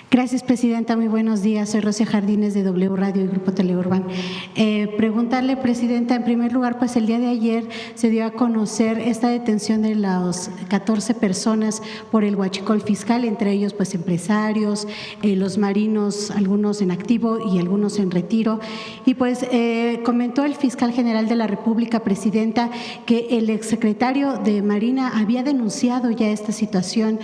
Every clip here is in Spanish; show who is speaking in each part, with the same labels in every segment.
Speaker 1: Gracias, Presidenta. Muy buenos días. Soy Rosia Jardines de W Radio y Grupo Teleurban. Preguntarle, Presidenta, en primer lugar, pues el día de ayer se dio a conocer esta detención de las 14 personas por el huachicol fiscal, entre ellos pues empresarios, los marinos, algunos en activo y algunos en retiro. Y pues comentó el fiscal general de la República, Presidenta, que el exsecretario de Marina había denunciado ya esta situación.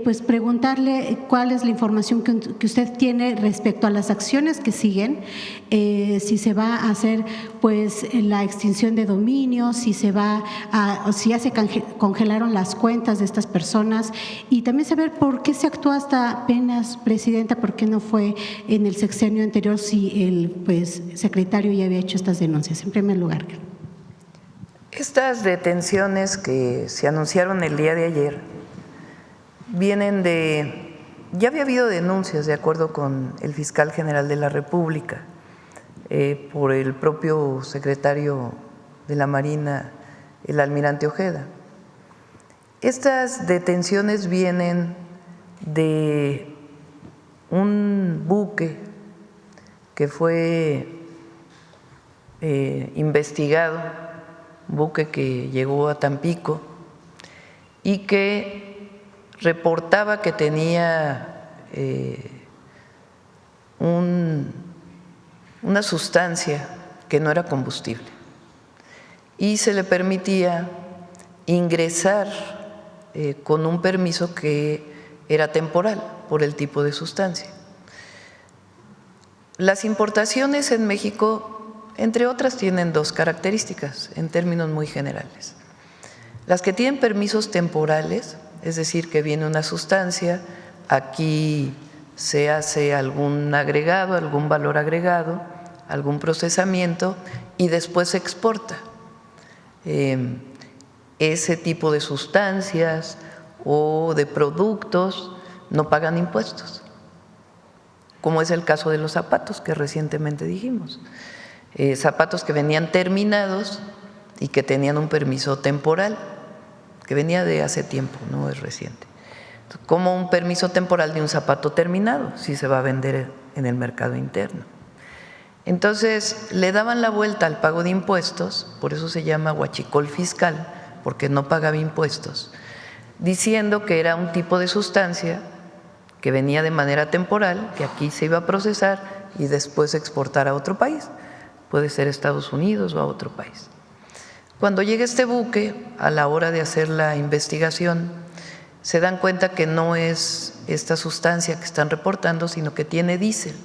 Speaker 1: Pues preguntarle cuál es la información que usted tiene respecto a las acciones que siguen, si se va a hacer pues la extinción de dominio, si ya se congelaron las cuentas de estas personas, y también saber por qué se actuó hasta apenas, Presidenta, por qué no fue en el sexenio anterior si el secretario ya había hecho estas denuncias, en primer lugar.
Speaker 2: Estas detenciones que se anunciaron el día de ayer vienen de… Ya había habido denuncias, de acuerdo con el fiscal general de la República, por el propio secretario de la Marina, el almirante Ojeda. Estas detenciones vienen de un buque que fue investigado, un buque que llegó a Tampico y que reportaba que tenía una sustancia que no era combustible y se le permitía ingresar con un permiso que era temporal por el tipo de sustancia. Las importaciones en México, entre otras, tienen dos características en términos muy generales. Las que tienen permisos temporales, es decir, que viene una sustancia, aquí se hace algún agregado, algún valor agregado, algún procesamiento y después se exporta. Ese tipo de sustancias o de productos no pagan impuestos, como es el caso de los zapatos que recientemente dijimos. Zapatos que venían terminados y que tenían un permiso temporal, que venía de hace tiempo, no es reciente. Como un permiso temporal de un zapato terminado, si se va a vender en el mercado interno. Entonces, le daban la vuelta al pago de impuestos, por eso se llama huachicol fiscal, porque no pagaba impuestos, diciendo que era un tipo de sustancia que venía de manera temporal, que aquí se iba a procesar y después exportar a otro país, puede ser Estados Unidos o a otro país. Cuando llega este buque, a la hora de hacer la investigación, se dan cuenta que no es esta sustancia que están reportando, sino que tiene diésel.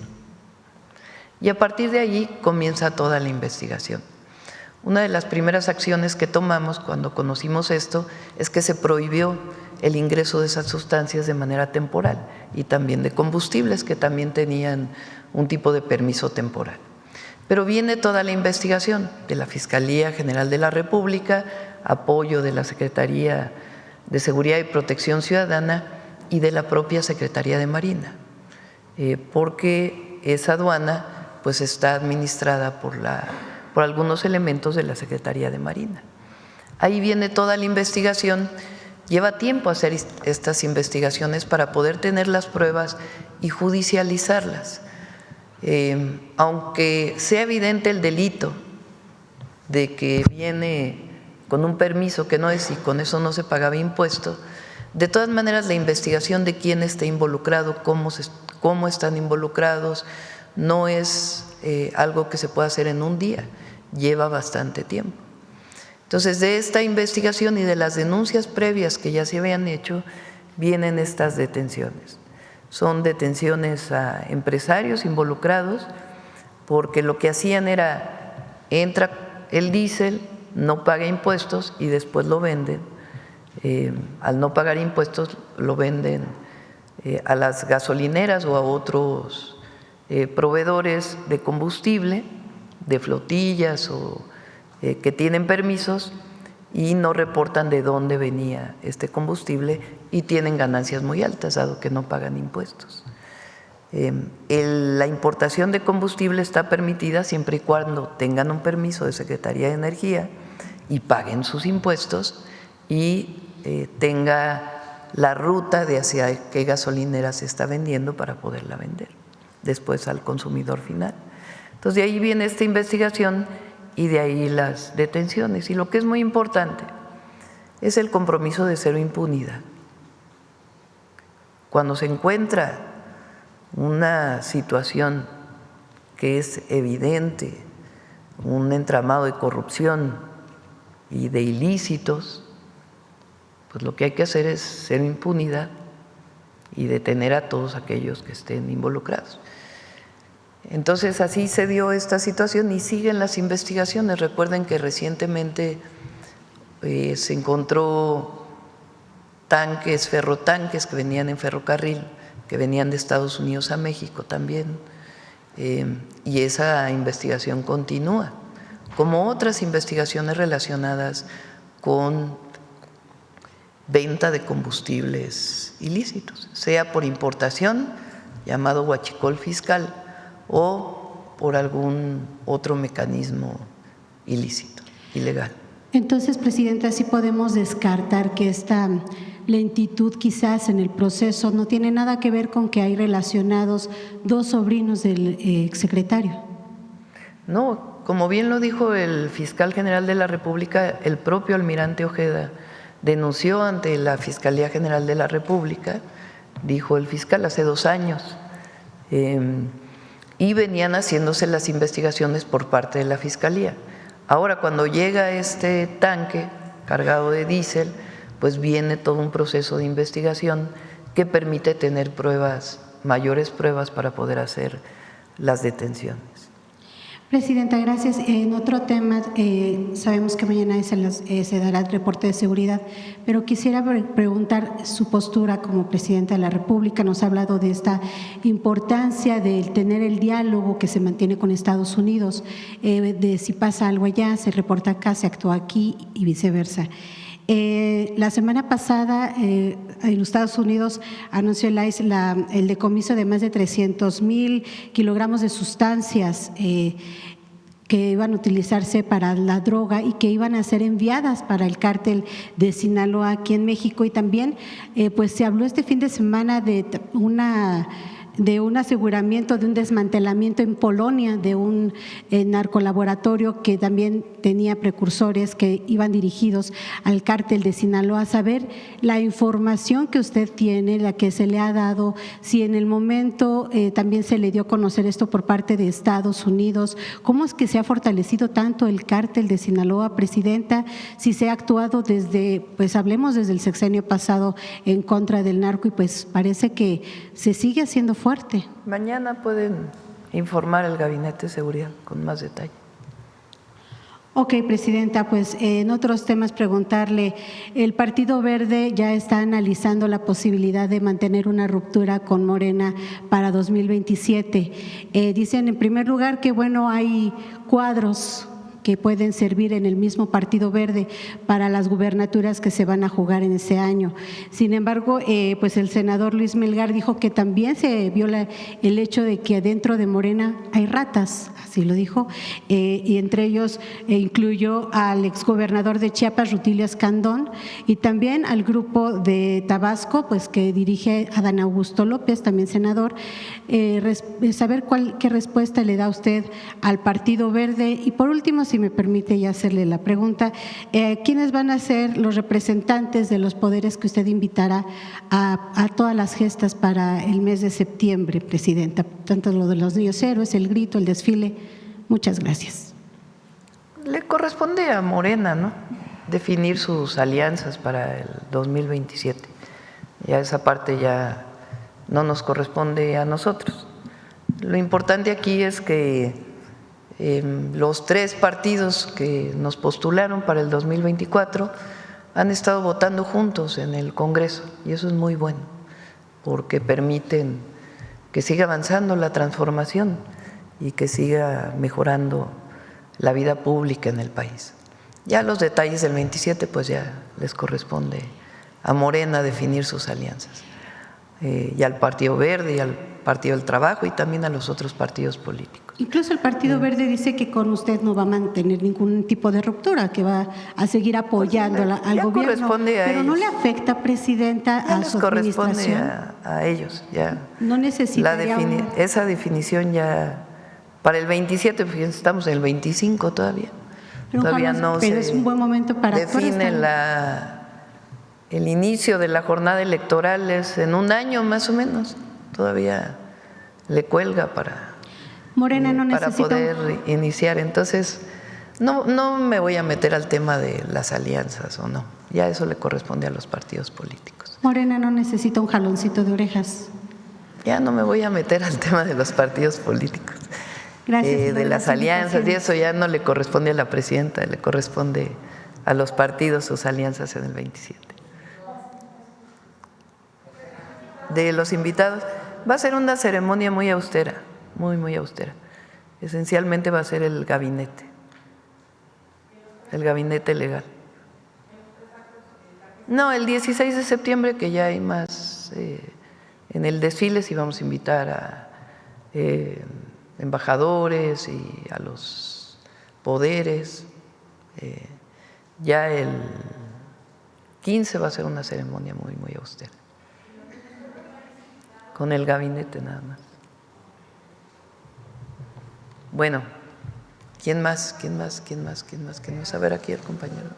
Speaker 2: Y a partir de allí comienza toda la investigación. Una de las primeras acciones que tomamos cuando conocimos esto es que se prohibió el ingreso de esas sustancias de manera temporal y también de combustibles que también tenían un tipo de permiso temporal. Pero viene toda la investigación de la Fiscalía General de la República, apoyo de la Secretaría de Seguridad y Protección Ciudadana y de la propia Secretaría de Marina, porque esa aduana pues está administrada por algunos elementos de la Secretaría de Marina. Ahí viene toda la investigación. Lleva tiempo hacer estas investigaciones para poder tener las pruebas y judicializarlas. Aunque sea evidente el delito de que viene con un permiso que no es y con eso no se pagaba impuesto, de todas maneras la investigación de quién está involucrado, cómo están involucrados, no es algo que se pueda hacer en un día, lleva bastante tiempo. Entonces, de esta investigación y de las denuncias previas que ya se habían hecho, vienen estas detenciones. Son detenciones a empresarios involucrados porque lo que hacían era, entra el diésel, no paga impuestos y después lo venden. Al no pagar impuestos lo venden a las gasolineras o a otros proveedores de combustible, de flotillas o que tienen permisos y no reportan de dónde venía este combustible y tienen ganancias muy altas, dado que no pagan impuestos. La importación de combustible está permitida siempre y cuando tengan un permiso de Secretaría de Energía y paguen sus impuestos y tenga la ruta de hacia qué gasolinera se está vendiendo para poderla vender después al consumidor final. Entonces, de ahí viene esta investigación y de ahí las detenciones. Y lo que es muy importante es el compromiso de cero impunidad. Cuando se encuentra una situación que es evidente, un entramado de corrupción y de ilícitos, pues lo que hay que hacer es cero impunidad y detener a todos aquellos que estén involucrados. Entonces, así se dio esta situación y siguen las investigaciones. Recuerden que recientemente se encontró tanques, ferrotanques que venían en ferrocarril, que venían de Estados Unidos a México también, y esa investigación continúa, como otras investigaciones relacionadas con venta de combustibles ilícitos, sea por importación, llamado huachicol fiscal, o por algún otro mecanismo ilícito, ilegal.
Speaker 1: Entonces, Presidenta, sí podemos descartar que esta lentitud quizás en el proceso no tiene nada que ver con que hay relacionados dos sobrinos del exsecretario.
Speaker 2: No, como bien lo dijo el fiscal general de la República, el propio almirante Ojeda denunció ante la Fiscalía General de la República, dijo el fiscal, hace 2 años, y venían haciéndose las investigaciones por parte de la Fiscalía. Ahora, cuando llega este tanque cargado de diésel, pues viene todo un proceso de investigación que permite tener pruebas, mayores pruebas para poder hacer las detenciones.
Speaker 1: Presidenta, gracias. En otro tema, sabemos que mañana se dará el reporte de seguridad, pero quisiera preguntar su postura como Presidenta de la República. Nos ha hablado de esta importancia de tener el diálogo que se mantiene con Estados Unidos, de si pasa algo allá, se reporta acá, se actúa aquí y viceversa. La semana pasada en los Estados Unidos anunció el ICE el decomiso de más de 300,000 kilogramos de sustancias que iban a utilizarse para la droga y que iban a ser enviadas para el cártel de Sinaloa aquí en México. Y también pues se habló este fin de semana de un aseguramiento, de un desmantelamiento en Polonia de un narcolaboratorio que también tenía precursores que iban dirigidos al cártel de Sinaloa. Saber la información que usted tiene, la que se le ha dado, si en el momento también se le dio a conocer esto por parte de Estados Unidos, cómo es que se ha fortalecido tanto el cártel de Sinaloa, Presidenta, si se ha actuado desde, pues hablemos desde el sexenio pasado en contra del narco y pues parece que se sigue haciendo fuerte.
Speaker 2: Mañana pueden informar el Gabinete de Seguridad con más detalle.
Speaker 1: Ok, Presidenta, pues en otros temas preguntarle, el Partido Verde ya está analizando la posibilidad de mantener una ruptura con Morena para 2027. Dicen en primer lugar que bueno, hay cuadros que pueden servir en el mismo Partido Verde para las gubernaturas que se van a jugar en ese año. Sin embargo, pues el senador Luis Melgar dijo que también se viola el hecho de que adentro de Morena hay ratas, así lo dijo, y entre ellos incluyó al exgobernador de Chiapas, Rutilio Escandón, y también al grupo de Tabasco, pues que dirige Adán Augusto López, también senador. Saber qué respuesta le da usted al Partido Verde. Y por último, si me permite ya hacerle la pregunta, ¿quiénes van a ser los representantes de los poderes que usted invitará a todas las gestas para el mes de septiembre, Presidenta? Tanto lo de los niños héroes, el grito, el desfile. Muchas gracias.
Speaker 2: Le corresponde a Morena, ¿no?, definir sus alianzas para el 2027. Ya esa parte ya no nos corresponde a nosotros. Lo importante aquí es que los 3 partidos que nos postularon para el 2024 han estado votando juntos en el Congreso y eso es muy bueno porque permiten que siga avanzando la transformación y que siga mejorando la vida pública en el país. Ya los detalles del 27 pues ya les corresponde a Morena definir sus alianzas y al Partido Verde y al Partido del Trabajo y también a los otros partidos políticos.
Speaker 1: Incluso el Partido Verde dice que con usted no va a mantener ningún tipo de ruptura, que va a seguir apoyando al gobierno.
Speaker 2: Corresponde a
Speaker 1: pero
Speaker 2: ellos.
Speaker 1: ¿No le afecta, Presidenta,
Speaker 2: Ya
Speaker 1: a
Speaker 2: les
Speaker 1: su
Speaker 2: corresponde
Speaker 1: administración?
Speaker 2: a ellos. Ya.
Speaker 1: No necesitaría
Speaker 2: Esa definición ya para el 27, fíjense, estamos en el 25 todavía. Todavía no
Speaker 1: pero
Speaker 2: se
Speaker 1: es un buen momento para
Speaker 2: define el inicio de la jornada electoral, es en un año más o menos. Todavía le cuelga para poder iniciar. Entonces, no me voy a meter al tema de las alianzas o no. Ya eso le corresponde a los partidos políticos.
Speaker 1: Morena no necesita un jaloncito de orejas.
Speaker 2: Ya no me voy a meter al tema de los partidos políticos.
Speaker 1: Gracias.
Speaker 2: De las alianzas, y eso ya no le corresponde a la presidenta, le corresponde a los partidos sus alianzas en el 27. De los invitados, va a ser una ceremonia muy austera, muy austera. Esencialmente va a ser el gabinete legal. No, el 16 de septiembre, que ya hay más, en el desfile sí vamos a invitar a embajadores y a los poderes. Ya el 15 va a ser una ceremonia muy austera, con el gabinete nada más. Bueno, ¿quién más? A ver, aquí el compañero.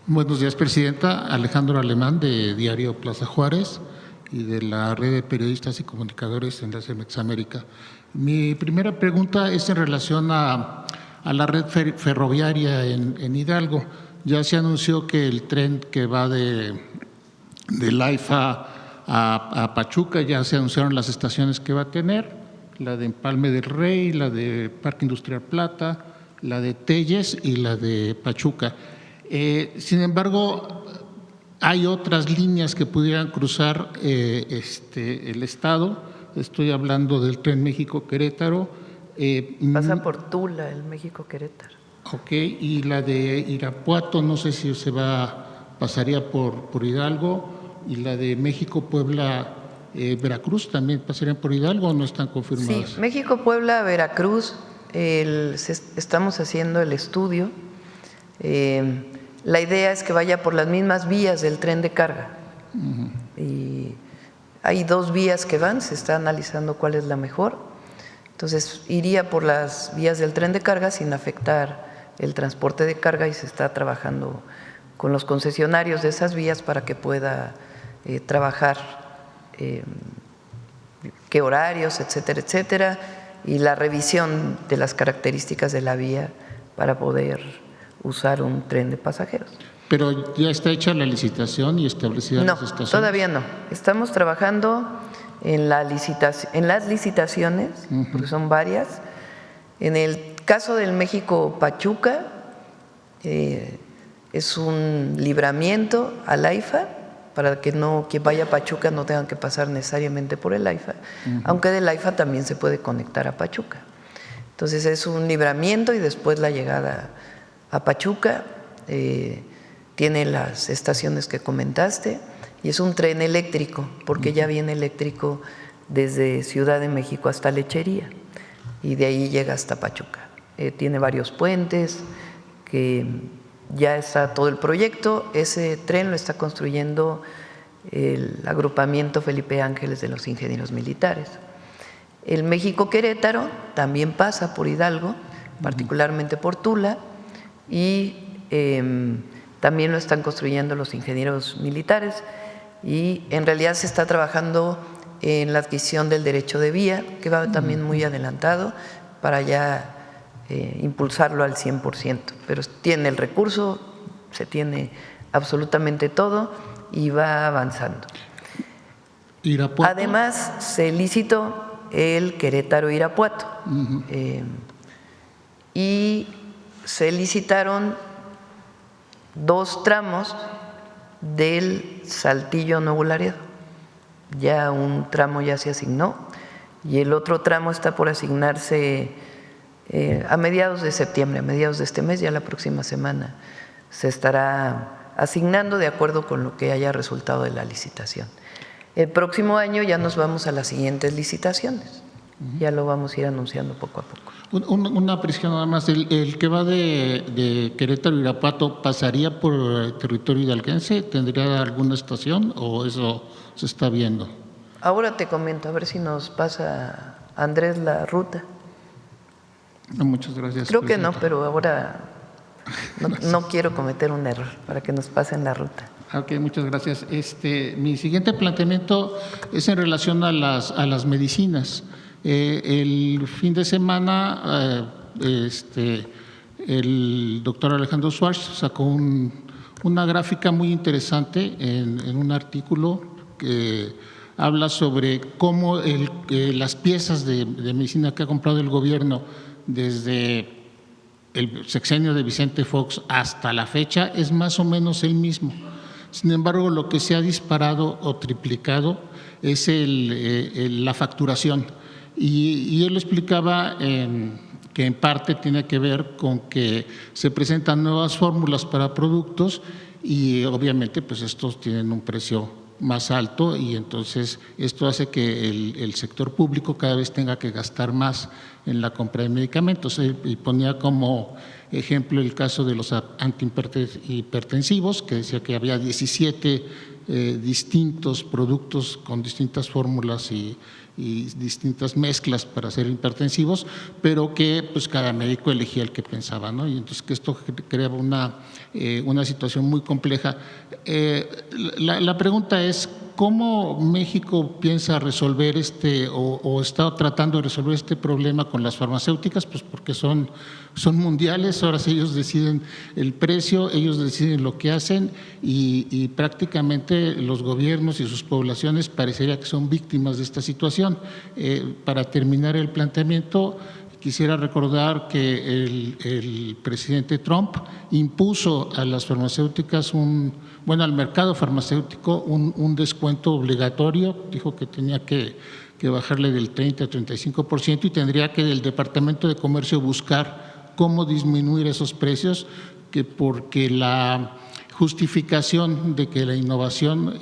Speaker 3: Buenos días, Presidenta. Alejandro Alemán, de Diario Plaza Juárez y de la Red de Periodistas y Comunicadores en la CEMEX América. Mi primera pregunta es en relación a la red ferroviaria en Hidalgo. Ya se anunció que el tren que va de la AIFA a Pachuca, ya se anunciaron las estaciones que va a tener, la de Empalme del Rey, la de Parque Industrial Plata, la de Telles y la de Pachuca. Sin embargo, hay otras líneas que pudieran cruzar el estado. Estoy hablando del tren México-Querétaro.
Speaker 2: Pasa por Tula, el México-Querétaro.
Speaker 3: Ok, y la de Irapuato, no sé si pasaría por Hidalgo, y la de México-Puebla, Veracruz, ¿también pasarían por Hidalgo o no están confirmadas?
Speaker 2: Sí, México-Puebla, Veracruz, estamos haciendo el estudio. La idea es que vaya por las mismas vías del tren de carga. Y hay 2 vías que van, se está analizando cuál es la mejor. Entonces, iría por las vías del tren de carga sin afectar el transporte de carga, y se está trabajando con los concesionarios de esas vías para que pueda trabajar qué horarios, etcétera, etcétera, y la revisión de las características de la vía para poder usar un tren de pasajeros.
Speaker 3: ¿Pero ya está hecha la licitación y establecida las estaciones?
Speaker 2: No, todavía no. Estamos trabajando en las licitaciones, porque son varias. En el caso del México-Pachuca, es un libramiento al AIFA, para que quien vaya a Pachuca no tenga que pasar necesariamente por el AIFA, aunque del AIFA también se puede conectar a Pachuca. Entonces es un libramiento y después la llegada a Pachuca. Tiene las estaciones que comentaste y es un tren eléctrico, porque ya viene eléctrico desde Ciudad de México hasta Lechería y de ahí llega hasta Pachuca. Tiene varios puentes, que ya está todo el proyecto. Ese tren lo está construyendo el agrupamiento Felipe Ángeles de los Ingenieros Militares. El México-Querétaro también pasa por Hidalgo, particularmente por Tula, y también lo están construyendo los ingenieros militares, y en realidad se está trabajando en la adquisición del derecho de vía, que va también muy adelantado, para ya impulsarlo al 100%, pero tiene el recurso, se tiene absolutamente todo y va avanzando.
Speaker 3: ¿Irapuato?
Speaker 2: Además, se licitó el Querétaro-Irapuato y se licitaron 2 tramos del Saltillo Nuevo Laredo. Ya un tramo ya se asignó y el otro tramo está por asignarse a mediados de septiembre, a mediados de este mes. Ya la próxima semana se estará asignando de acuerdo con lo que haya resultado de la licitación. El próximo año ya nos vamos a las siguientes licitaciones. Ya lo vamos a ir anunciando poco a poco.
Speaker 3: Una precisión nada más. ¿El que va de Querétaro a Irapuato pasaría por el territorio hidalguense? ¿Tendría alguna estación o eso se está viendo?
Speaker 2: Ahora te comento, a ver si nos pasa Andrés la ruta.
Speaker 3: No, muchas gracias.
Speaker 2: Creo que no, pero ahora no quiero cometer un error para que nos pasen la ruta.
Speaker 3: Ok, muchas gracias. Mi siguiente planteamiento es en relación a las medicinas. El fin de semana, el doctor Alejandro Schwartz sacó una gráfica muy interesante en un artículo que habla sobre cómo las piezas de medicina que ha comprado el gobierno desde el sexenio de Vicente Fox hasta la fecha es más o menos el mismo. Sin embargo, lo que se ha disparado o triplicado es la facturación. Y él explicaba que en parte tiene que ver con que se presentan nuevas fórmulas para productos y obviamente pues estos tienen un precio más alto y entonces esto hace que el sector público cada vez tenga que gastar más en la compra de medicamentos. Y ponía como ejemplo el caso de los antihipertensivos, que decía que había 17 distintos productos con distintas fórmulas y distintas mezclas para hacer hipertensivos, pero que pues cada médico elegía el que pensaba, ¿no? Y entonces que esto creaba una situación muy compleja. La pregunta es, ¿cómo México piensa resolver o está tratando de resolver este problema con las farmacéuticas? Pues porque son mundiales, ahora sí ellos deciden el precio, ellos deciden lo que hacen y prácticamente los gobiernos y sus poblaciones parecería que son víctimas de esta situación. Para terminar el planteamiento, quisiera recordar que el presidente Trump impuso a las farmacéuticas al mercado farmacéutico un descuento obligatorio, dijo que tenía que bajarle del 30 a 35% y tendría que el Departamento de Comercio buscar cómo disminuir esos precios, porque la justificación de que la innovación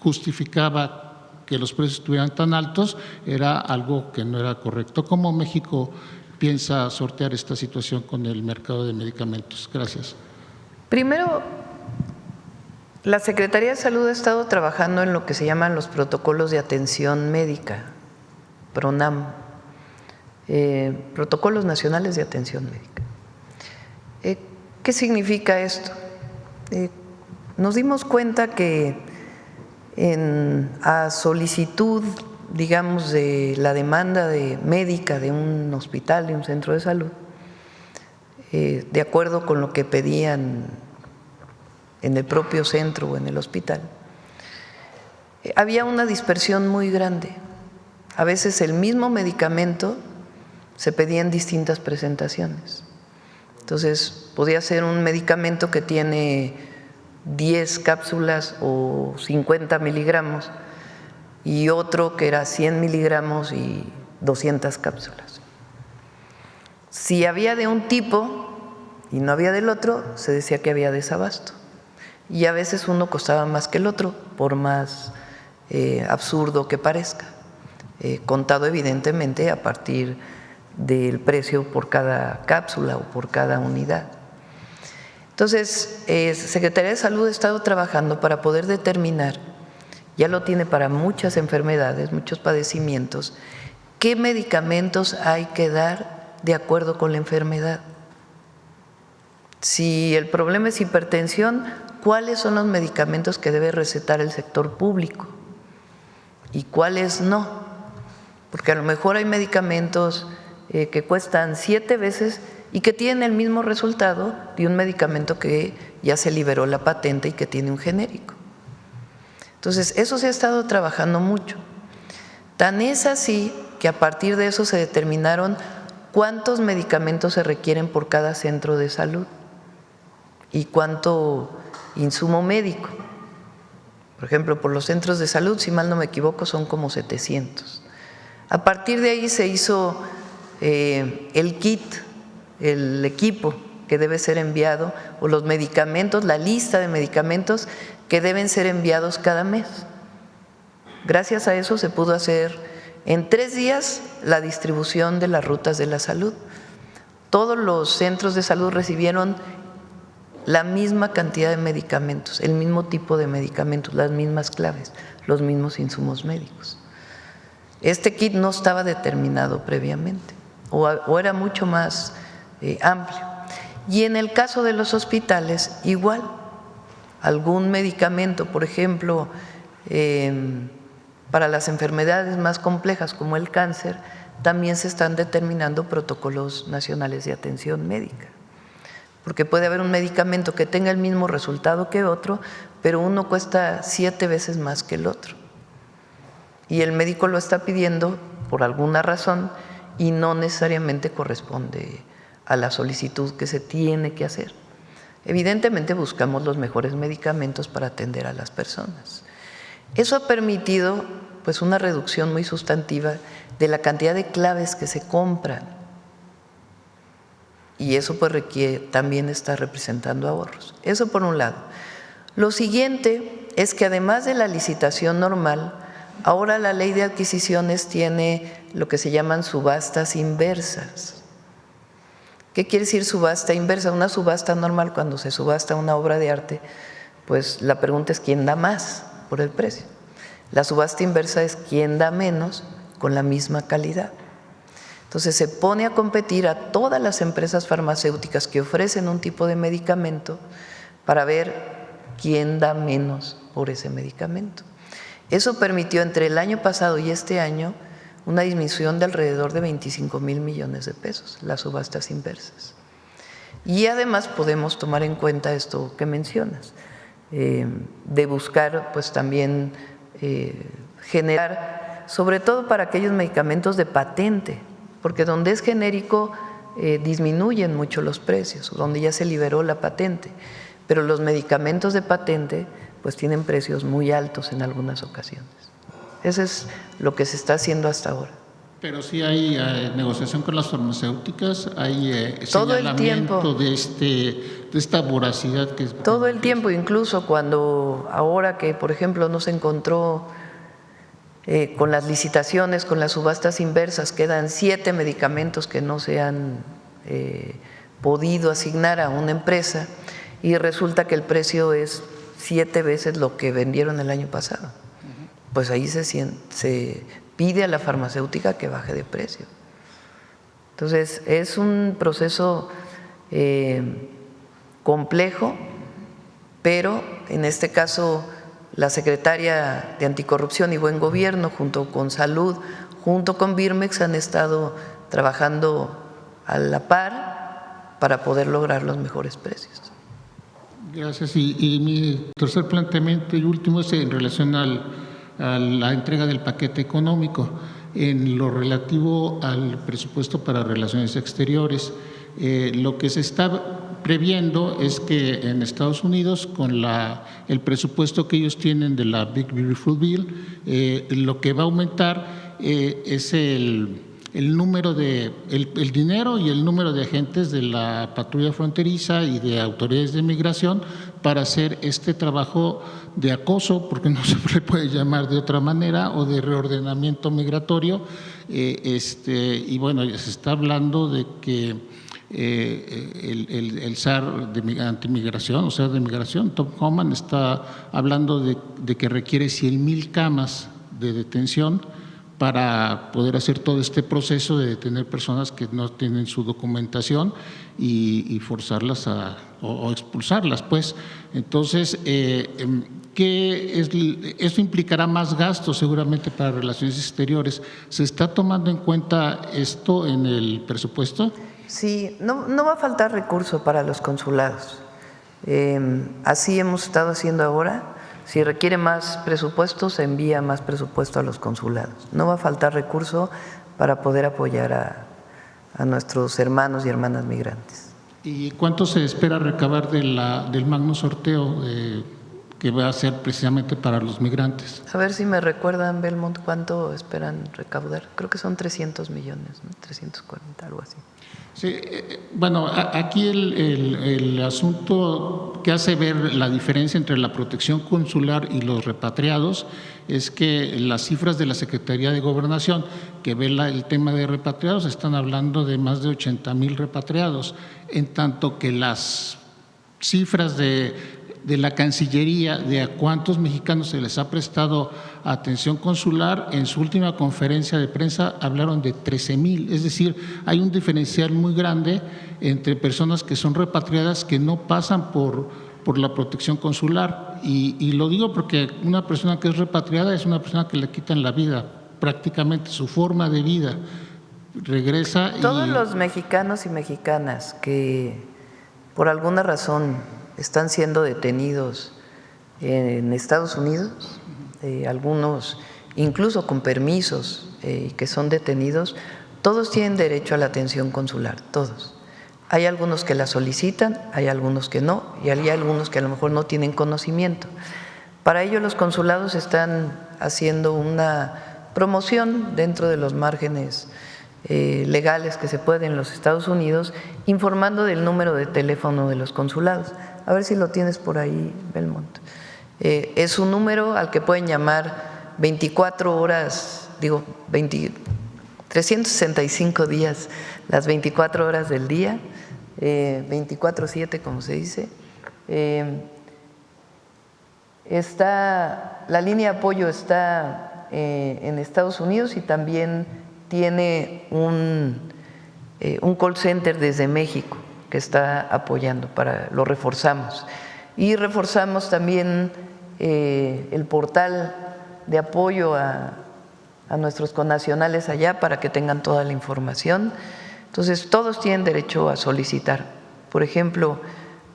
Speaker 3: justificaba que los precios estuvieran tan altos era algo que no era correcto. ¿Cómo México piensa sortear esta situación con el mercado de medicamentos? Gracias.
Speaker 2: Primero, la Secretaría de Salud ha estado trabajando en lo que se llaman los protocolos de atención médica, PRONAM, Protocolos Nacionales de Atención Médica. ¿Qué significa esto? Nos dimos cuenta que a solicitud, digamos, de la demanda médica de un hospital, de un centro de salud, de acuerdo con lo que pedían en el propio centro o en el hospital, había una dispersión muy grande. A veces el mismo medicamento se pedía en distintas presentaciones. Entonces, podía ser un medicamento que tiene 10 cápsulas o 50 miligramos y otro que era 100 miligramos y 200 cápsulas. Si había de un tipo y no había del otro, se decía que había desabasto. Y a veces uno costaba más que el otro, por más absurdo que parezca, contado evidentemente a partir del precio por cada cápsula o por cada unidad. Entonces, Secretaría de Salud ha estado trabajando para poder determinar, ya lo tiene para muchas enfermedades, muchos padecimientos, qué medicamentos hay que dar de acuerdo con la enfermedad. Si el problema es hipertensión, ¿cuáles son los medicamentos que debe recetar el sector público y cuáles no? Porque a lo mejor hay medicamentos que cuestan 7 veces y que tienen el mismo resultado de un medicamento que ya se liberó la patente y que tiene un genérico. Entonces, eso se ha estado trabajando mucho. Tan es así que a partir de eso se determinaron cuántos medicamentos se requieren por cada centro de salud y cuánto insumo médico. Por ejemplo, por los centros de salud, si mal no me equivoco, son como 700. A partir de ahí se hizo el kit, el equipo que debe ser enviado, o los medicamentos, la lista de medicamentos que deben ser enviados cada mes. Gracias a eso se pudo hacer en 3 días la distribución de las rutas de la salud. Todos los centros de salud recibieron la misma cantidad de medicamentos, el mismo tipo de medicamentos, las mismas claves, los mismos insumos médicos. Este kit no estaba determinado previamente o era mucho más amplio. Y en el caso de los hospitales, igual, algún medicamento, por ejemplo, para las enfermedades más complejas como el cáncer, también se están determinando protocolos nacionales de atención médica. Porque puede haber un medicamento que tenga el mismo resultado que otro, pero uno cuesta 7 veces más que el otro. Y el médico lo está pidiendo por alguna razón y no necesariamente corresponde a la solicitud que se tiene que hacer. Evidentemente buscamos los mejores medicamentos para atender a las personas. Eso ha permitido pues una reducción muy sustantiva de la cantidad de claves que se compran. Y eso pues también está representando ahorros. Eso por un lado. Lo siguiente es que además de la licitación normal, ahora la ley de adquisiciones tiene lo que se llaman subastas inversas. ¿Qué quiere decir subasta inversa? Una subasta normal, cuando se subasta una obra de arte, pues la pregunta es quién da más por el precio. La subasta inversa es quién da menos con la misma calidad. Entonces se pone a competir a todas las empresas farmacéuticas que ofrecen un tipo de medicamento para ver quién da menos por ese medicamento. Eso permitió entre el año pasado y este año una disminución de alrededor de 25,000 millones de pesos, las subastas inversas. Y además podemos tomar en cuenta esto que mencionas, de buscar pues también generar, sobre todo para aquellos medicamentos de patente, porque donde es genérico disminuyen mucho los precios, donde ya se liberó la patente, pero los medicamentos de patente pues tienen precios muy altos en algunas ocasiones. Eso es lo que se está haciendo hasta ahora.
Speaker 3: Pero sí hay negociación con las farmacéuticas, hay
Speaker 2: todo el tiempo
Speaker 3: de esta voracidad que es…
Speaker 2: Todo el tiempo, incluso cuando ahora que, por ejemplo, no se encontró con las licitaciones, con las subastas inversas, quedan 7 medicamentos que no se han podido asignar a una empresa y resulta que el precio es 7 veces lo que vendieron el año pasado. Pues ahí se pide a la farmacéutica que baje de precio. Entonces, es un proceso complejo, pero en este caso la Secretaria de Anticorrupción y Buen Gobierno, junto con Salud, junto con Birmex, han estado trabajando a la par para poder lograr los mejores precios.
Speaker 3: Gracias. Y mi tercer planteamiento y último es en relación a la entrega del paquete económico en lo relativo al presupuesto para relaciones exteriores. Lo que se está previendo es que en Estados Unidos, con el presupuesto que ellos tienen de la Big Beautiful Bill, lo que va a aumentar es el número el dinero y el número de agentes de la patrulla fronteriza y de autoridades de migración para hacer este trabajo de acoso, porque no se le puede llamar de otra manera, o de reordenamiento migratorio. Y bueno, se está hablando de que el SAR de antimigración, o sea, de migración, Tom Homan, está hablando de que requiere 100,000 camas de detención para poder hacer todo este proceso de detener personas que no tienen su documentación y forzarlas o expulsarlas, pues. Entonces, eso implicará más gastos seguramente para relaciones exteriores. ¿Se está tomando en cuenta esto en el presupuesto?
Speaker 2: Sí, no va a faltar recurso para los consulados. Así hemos estado haciendo ahora. Si requiere más presupuesto, se envía más presupuesto a los consulados. No va a faltar recurso para poder apoyar a nuestros hermanos y hermanas migrantes.
Speaker 3: ¿Y cuánto se espera recabar del magno sorteo que va a ser precisamente para los migrantes.
Speaker 2: A ver si me recuerdan, Belmont, cuánto esperan recaudar. Creo que son 300 millones, ¿no? 340, algo así.
Speaker 3: Sí, bueno, aquí el asunto que hace ver la diferencia entre la protección consular y los repatriados es que las cifras de la Secretaría de Gobernación, que ve el tema de repatriados, están hablando de más de 80,000 repatriados, en tanto que las cifras de la Cancillería de a cuántos mexicanos se les ha prestado atención consular, en su última conferencia de prensa hablaron de 13,000, es decir, hay un diferencial muy grande entre personas que son repatriadas que no pasan por la protección consular. Y lo digo porque una persona que es repatriada es una persona que le quitan la vida, prácticamente su forma de vida. Regresa
Speaker 2: Todos los mexicanos y mexicanas que por alguna razón están siendo detenidos en Estados Unidos, algunos incluso con permisos que son detenidos, todos tienen derecho a la atención consular, todos. Hay algunos que la solicitan, hay algunos que no, y hay algunos que a lo mejor no tienen conocimiento. Para ello los consulados están haciendo una promoción dentro de los márgenes legales que se pueden en los Estados Unidos, informando del número de teléfono de los consulados. A ver si lo tienes por ahí, Belmont. Es un número al que pueden llamar 24 horas, 365 días, las 24 horas del día, 24/7, como se dice. La línea de apoyo está en Estados Unidos y también tiene un call center desde México que está apoyando, lo reforzamos. Y reforzamos también el portal de apoyo a nuestros connacionales allá para que tengan toda la información. Entonces, todos tienen derecho a solicitar. Por ejemplo,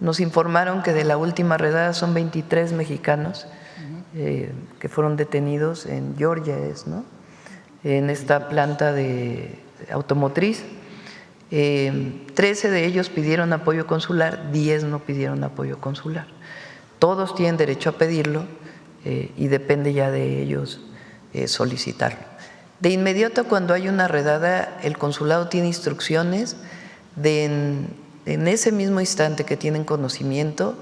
Speaker 2: nos informaron que de la última redada son 23 mexicanos que fueron detenidos en Georgia, ¿no? En esta planta de automotriz. 13 de ellos pidieron apoyo consular, 10 no pidieron apoyo consular. Todos tienen derecho a pedirlo y depende ya de ellos solicitarlo. De inmediato, cuando hay una redada, el consulado tiene instrucciones de en ese mismo instante que tienen conocimiento,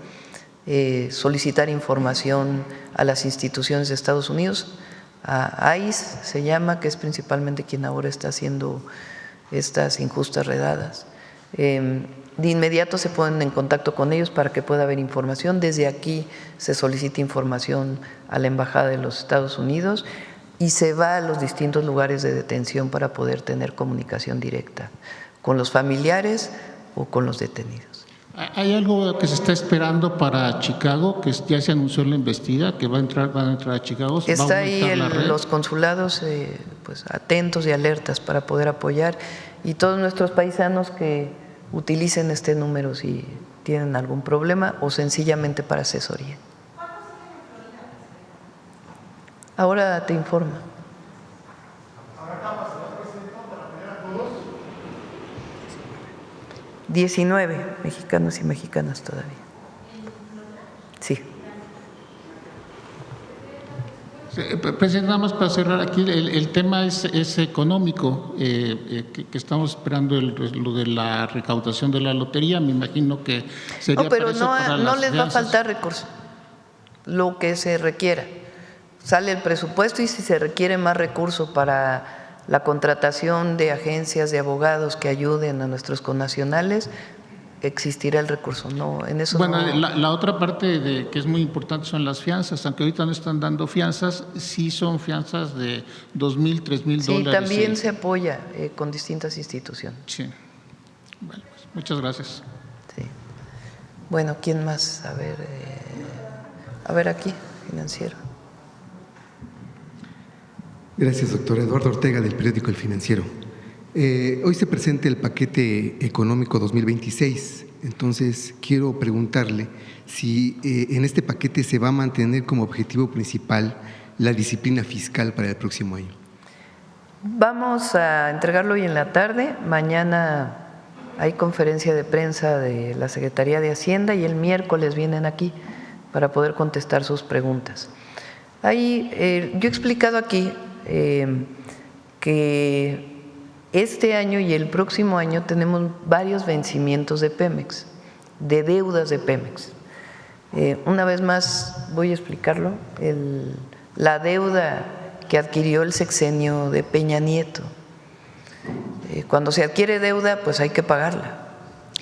Speaker 2: solicitar información a las instituciones de Estados Unidos, a ICE se llama, que es principalmente quien ahora está haciendo estas injustas redadas. De inmediato se ponen en contacto con ellos para que pueda haber información. Desde aquí se solicita información a la Embajada de los Estados Unidos y se va a los distintos lugares de detención para poder tener comunicación directa con los familiares o con los detenidos.
Speaker 3: ¿Hay algo que se está esperando para Chicago, que ya se anunció en la investida, que van a entrar a Chicago?
Speaker 2: Está ahí los consulados pues, atentos y alertas para poder apoyar, y todos nuestros paisanos que utilicen este número si tienen algún problema o sencillamente para asesoría. Ahora te informo. 19 mexicanos y mexicanas todavía. Sí.
Speaker 3: Presidente, nada más para cerrar aquí, el tema es económico, que estamos esperando lo de la recaudación de la lotería, me imagino que sería
Speaker 2: no, pero
Speaker 3: para
Speaker 2: no
Speaker 3: las
Speaker 2: les
Speaker 3: fianzas.
Speaker 2: va a faltar recursos, lo que se requiera. Sale el presupuesto y si se requiere más recursos para la contratación de agencias de abogados que ayuden a nuestros connacionales, existirá el recurso. No, en eso
Speaker 3: bueno,
Speaker 2: no.
Speaker 3: La otra parte que es muy importante son las fianzas, aunque ahorita no están dando fianzas, sí son fianzas de $2,000, $3,000.
Speaker 2: Sí, también se apoya con distintas instituciones.
Speaker 3: Sí. Bueno, pues, muchas gracias.
Speaker 2: Sí. Bueno, ¿quién más? A ver aquí, financiero.
Speaker 4: Gracias, doctor. Eduardo Ortega, del periódico El Financiero. Hoy se presenta el paquete económico 2026, entonces quiero preguntarle si en este paquete se va a mantener como objetivo principal la disciplina fiscal para el próximo año.
Speaker 2: Vamos a entregarlo hoy en la tarde, mañana hay conferencia de prensa de la Secretaría de Hacienda y el miércoles vienen aquí para poder contestar sus preguntas. Ahí, yo he explicado aquí que este año y el próximo año tenemos varios vencimientos de Pemex, de deudas de Pemex. Una vez más voy a explicarlo, la deuda que adquirió el sexenio de Peña Nieto. Cuando se adquiere deuda, pues hay que pagarla.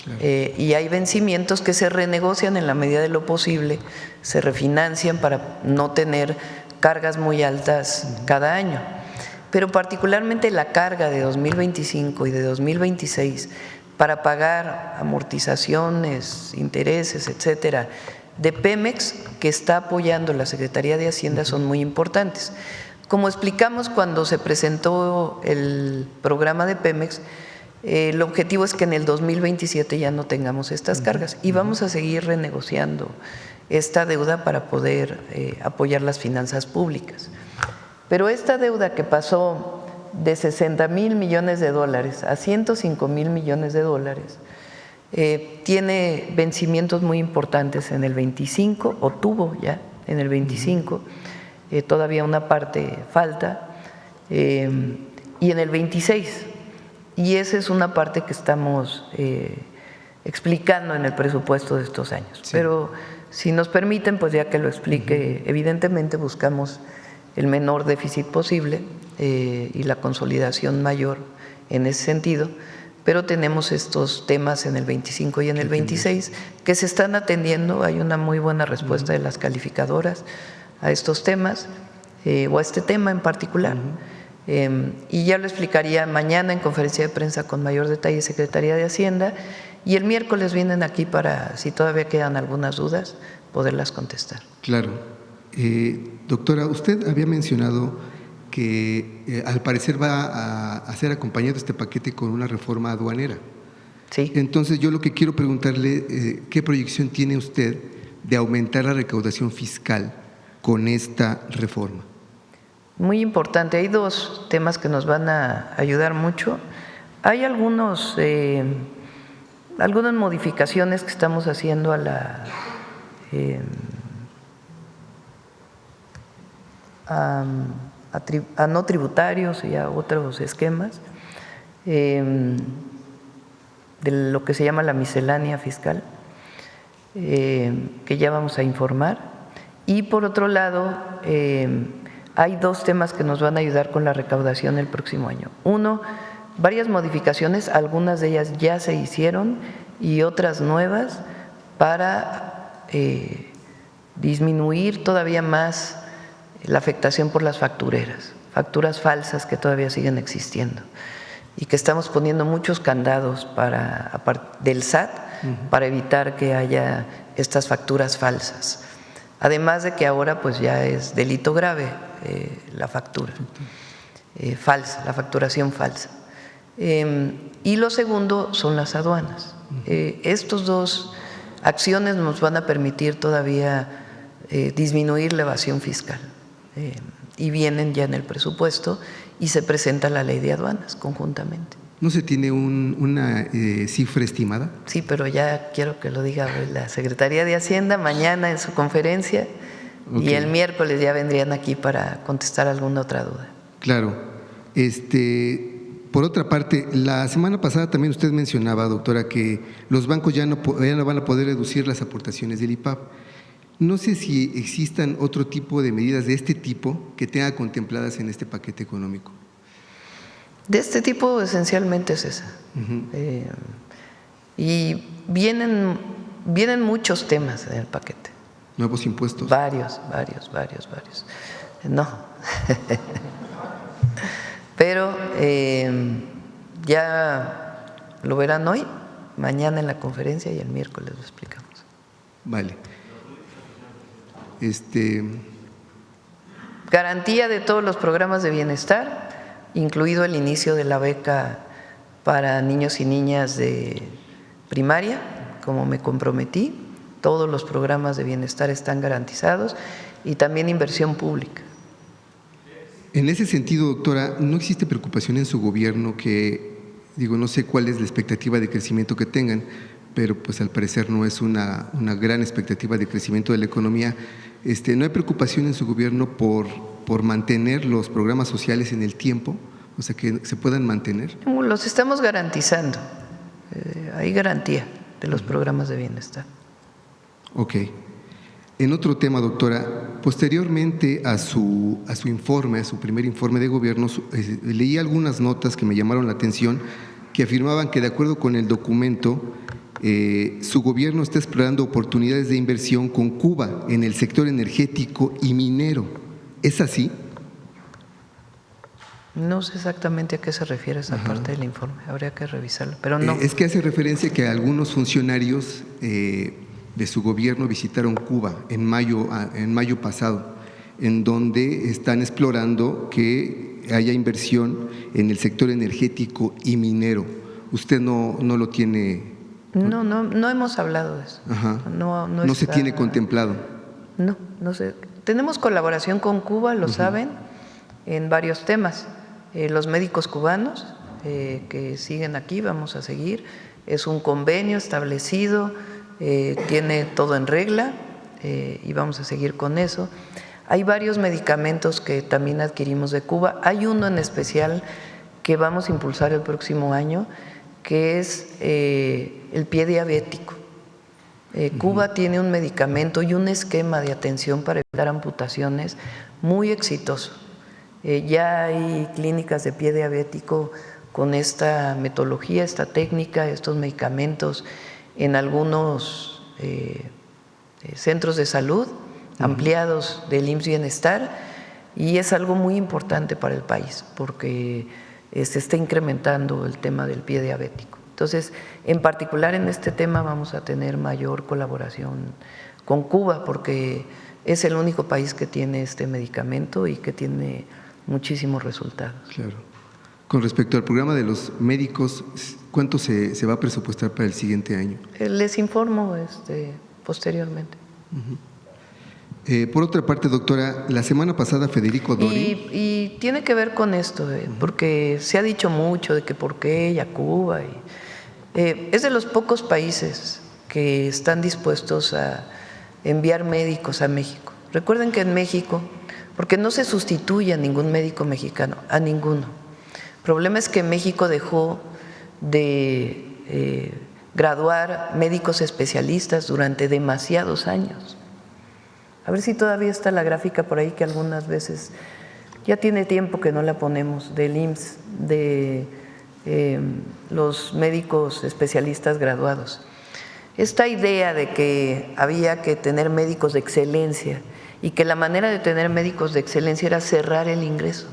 Speaker 2: Claro. Y hay vencimientos que se renegocian en la medida de lo posible, se refinancian para no tener cargas muy altas cada año. Pero particularmente la carga de 2025 y de 2026 para pagar amortizaciones, intereses, etcétera, de Pemex, que está apoyando la Secretaría de Hacienda, son muy importantes. Como explicamos cuando se presentó el programa de Pemex, el objetivo es que en el 2027 ya no tengamos estas cargas y vamos a seguir renegociando esta deuda para poder apoyar las finanzas públicas. Pero esta deuda que pasó de 60,000 millones de dólares a 105,000 millones de dólares tiene vencimientos muy importantes en el 25, o tuvo ya en el 25, todavía una parte falta, y en el 26. Y esa es una parte que estamos explicando en el presupuesto de estos años. Sí. Pero si nos permiten, pues ya que lo explique, evidentemente buscamos el menor déficit posible y la consolidación mayor en ese sentido, pero tenemos estos temas en el 25 y en el 26 que se están atendiendo. Hay una muy buena respuesta de las calificadoras a estos temas o a este tema en particular. Y ya lo explicaría mañana en conferencia de prensa con mayor detalle Secretaría de Hacienda, y el miércoles vienen aquí para, si todavía quedan algunas dudas, poderlas contestar.
Speaker 4: Claro. Doctora, usted había mencionado que al parecer va a ser acompañado este paquete con una reforma aduanera.
Speaker 2: Sí.
Speaker 4: Entonces yo lo que quiero preguntarle, ¿qué proyección tiene usted de aumentar la recaudación fiscal con esta reforma?
Speaker 2: Muy importante, hay dos temas que nos van a ayudar mucho. Hay algunas modificaciones que estamos haciendo a no tributarios y a otros esquemas de lo que se llama la miscelánea fiscal, que ya vamos a informar. Y por otro lado, hay dos temas que nos van a ayudar con la recaudación el próximo año. Uno, varias modificaciones, algunas de ellas ya se hicieron y otras nuevas para disminuir todavía más la afectación por las factureras, facturas falsas que todavía siguen existiendo y que estamos poniendo muchos candados del SAT para evitar que haya estas facturas falsas. Además de que ahora pues ya es delito grave la factura falsa, la facturación falsa. Y lo segundo son las aduanas. Estos dos acciones nos van a permitir todavía disminuir la evasión fiscal y vienen ya en el presupuesto y se presenta la ley de aduanas conjuntamente.
Speaker 4: ¿No se tiene una cifra estimada?
Speaker 2: Sí, pero ya quiero que lo diga la Secretaría de Hacienda mañana en su conferencia. Okay. Y el miércoles ya vendrían aquí para contestar alguna otra duda.
Speaker 4: Claro. Por otra parte, la semana pasada también usted mencionaba, doctora, que los bancos ya no van a poder reducir las aportaciones del IPAB. No sé si existan otro tipo de medidas de este tipo que tenga contempladas en este paquete económico.
Speaker 2: De este tipo esencialmente es esa. Y vienen muchos temas en el paquete.
Speaker 4: ¿Nuevos impuestos?
Speaker 2: Varios. No. Pero ya lo verán hoy, mañana en la conferencia y el miércoles lo explicamos.
Speaker 4: Vale.
Speaker 2: Garantía de todos los programas de bienestar, incluido el inicio de la beca para niños y niñas de primaria, como me comprometí. Todos los programas de bienestar están garantizados y también inversión pública.
Speaker 4: En ese sentido, doctora, ¿no existe preocupación en su gobierno que, no sé cuál es la expectativa de crecimiento que tengan, pero pues al parecer no es una gran expectativa de crecimiento de la economía. ¿No hay preocupación en su gobierno por mantener los programas sociales en el tiempo? O sea, que se puedan mantener.
Speaker 2: Los estamos garantizando. Hay garantía de los programas de bienestar.
Speaker 4: Ok. En otro tema, doctora, posteriormente a su informe, a su primer informe de gobierno, leí algunas notas que me llamaron la atención, que afirmaban que de acuerdo con el documento, su gobierno está explorando oportunidades de inversión con Cuba en el sector energético y minero. ¿Es así?
Speaker 2: No sé exactamente a qué se refiere esa parte del informe, habría que revisarlo, pero no.
Speaker 4: Es que hace referencia que algunos funcionarios de su gobierno visitaron Cuba en mayo pasado, en donde están explorando que haya inversión en el sector energético y minero. ¿Usted no lo tiene?
Speaker 2: No hemos hablado de eso.
Speaker 4: Ajá.
Speaker 2: No
Speaker 4: se tiene contemplado.
Speaker 2: No sé. Tenemos colaboración con Cuba, lo saben, en varios temas. Los médicos cubanos que siguen aquí, vamos a seguir. Es un convenio establecido, tiene todo en regla y vamos a seguir con eso. Hay varios medicamentos que también adquirimos de Cuba. Hay uno en especial que vamos a impulsar el próximo año, que es el pie diabético. Cuba tiene un medicamento y un esquema de atención para evitar amputaciones muy exitoso. Ya hay clínicas de pie diabético con esta metodología, esta técnica, estos medicamentos en algunos centros de salud ampliados del IMSS Bienestar, y es algo muy importante para el país porque se está incrementando el tema del pie diabético. Entonces, en particular en este tema vamos a tener mayor colaboración con Cuba porque es el único país que tiene este medicamento y que tiene muchísimos resultados.
Speaker 4: Claro. Con respecto al programa de los médicos, ¿cuánto se va a presupuestar para el siguiente año?
Speaker 2: Les informo posteriormente.
Speaker 4: Por otra parte, doctora, la semana pasada Federico Dori…
Speaker 2: Y tiene que ver con esto, porque se ha dicho mucho de que por qué ella Cuba. Es de los pocos países que están dispuestos a enviar médicos a México. Recuerden que en México, porque no se sustituye a ningún médico mexicano, a ninguno. El problema es que México dejó de graduar médicos especialistas durante demasiados años. A ver si todavía está la gráfica por ahí, que algunas veces ya tiene tiempo que no la ponemos, del IMSS, de los médicos especialistas graduados. Esta idea de que había que tener médicos de excelencia y que la manera de tener médicos de excelencia era cerrar el ingreso.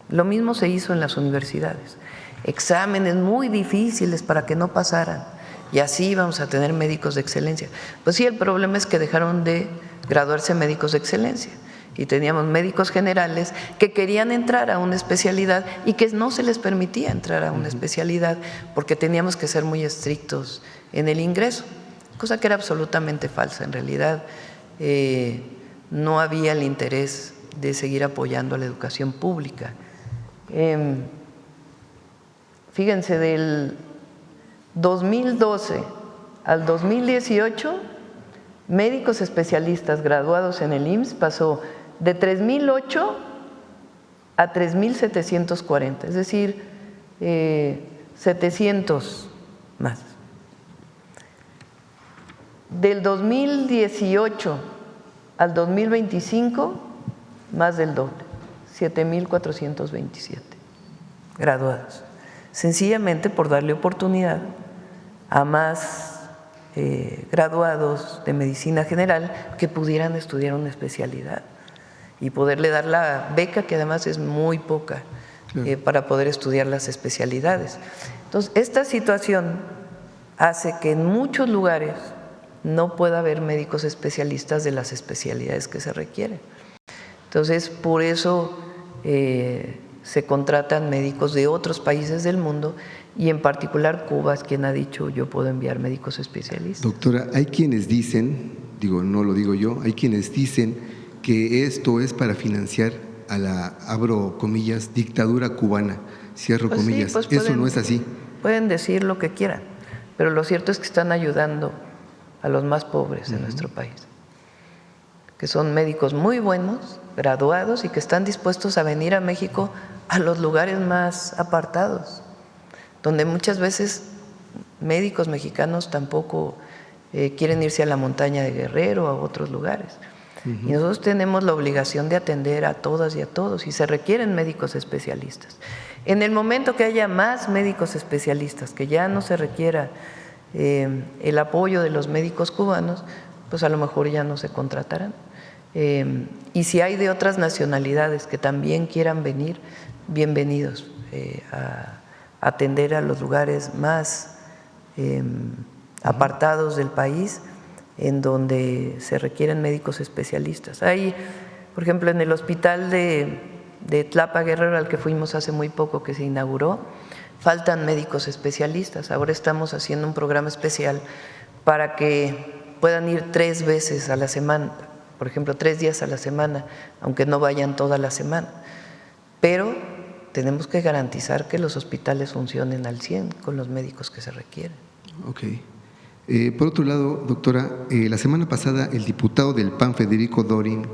Speaker 2: Lo mismo se hizo en las universidades. Exámenes muy difíciles para que no pasaran y así íbamos a tener médicos de excelencia. Pues sí, el problema es que dejaron de graduarse médicos de excelencia y teníamos médicos generales que querían entrar a una especialidad y que no se les permitía entrar a una especialidad porque teníamos que ser muy estrictos en el ingreso, cosa que era absolutamente falsa. En realidad no había el interés de seguir apoyando a la educación pública. Fíjense, del 2012 al 2018, médicos especialistas graduados en el IMSS pasó de 3,008 a 3,740, es decir, 700 más. Del 2018 al 2025, más del doble, 7,427 graduados, sencillamente por darle oportunidad a más graduados de medicina general que pudieran estudiar una especialidad y poderle dar la beca, que además es muy poca, para poder estudiar las especialidades. Entonces, esta situación hace que en muchos lugares no pueda haber médicos especialistas de las especialidades que se requieren. Entonces, por eso se contratan médicos de otros países del mundo y en particular Cuba es quien ha dicho yo puedo enviar médicos especialistas.
Speaker 4: Doctora, hay quienes dicen, no lo digo yo, hay quienes dicen que esto es para financiar a la, abro comillas, dictadura cubana, cierro comillas.
Speaker 2: Sí, pues
Speaker 4: eso no es así.
Speaker 2: Pueden decir lo que quieran. pero lo cierto es que están ayudando a los más pobres de nuestro país, que son médicos muy buenos, graduados y que están dispuestos a venir a México a los lugares más apartados, donde muchas veces médicos mexicanos tampoco quieren irse a la montaña de Guerrero o a otros lugares. Y nosotros tenemos la obligación de atender a todas y a todos, y se requieren médicos especialistas. En el momento que haya más médicos especialistas, que ya no se requiera el apoyo de los médicos cubanos, pues a lo mejor ya no se contratarán. Y si hay de otras nacionalidades que también quieran venir, bienvenidos a atender a los lugares más apartados del país, en donde se requieren médicos especialistas. Hay, por ejemplo, en el hospital de Tlapa Guerrero, al que fuimos hace muy poco, que se inauguró, faltan médicos especialistas. Ahora estamos haciendo un programa especial para que puedan ir 3 veces a la semana, por ejemplo, 3 días a la semana, aunque no vayan toda la semana. Pero tenemos que garantizar que los hospitales funcionen al 100 con los médicos que se requieren.
Speaker 4: Ok. Por otro lado, doctora, la semana pasada el diputado del PAN, Federico Dorin,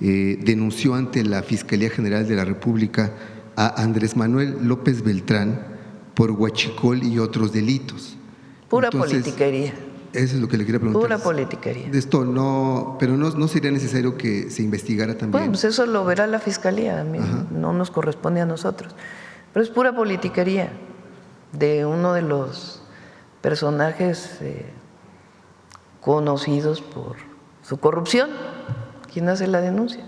Speaker 4: denunció ante la Fiscalía General de la República a Andrés Manuel López Beltrán por huachicol y otros delitos.
Speaker 2: Pura
Speaker 4: Entonces,
Speaker 2: politiquería.
Speaker 4: Eso es lo que le quería preguntar.
Speaker 2: Pura politiquería.
Speaker 4: De esto no, pero no sería necesario que se investigara también.
Speaker 2: Bueno, pues eso lo verá la Fiscalía, no nos corresponde a nosotros. Pero es pura politiquería de uno de los personajes conocidos por su corrupción. ¿Quién hace la denuncia?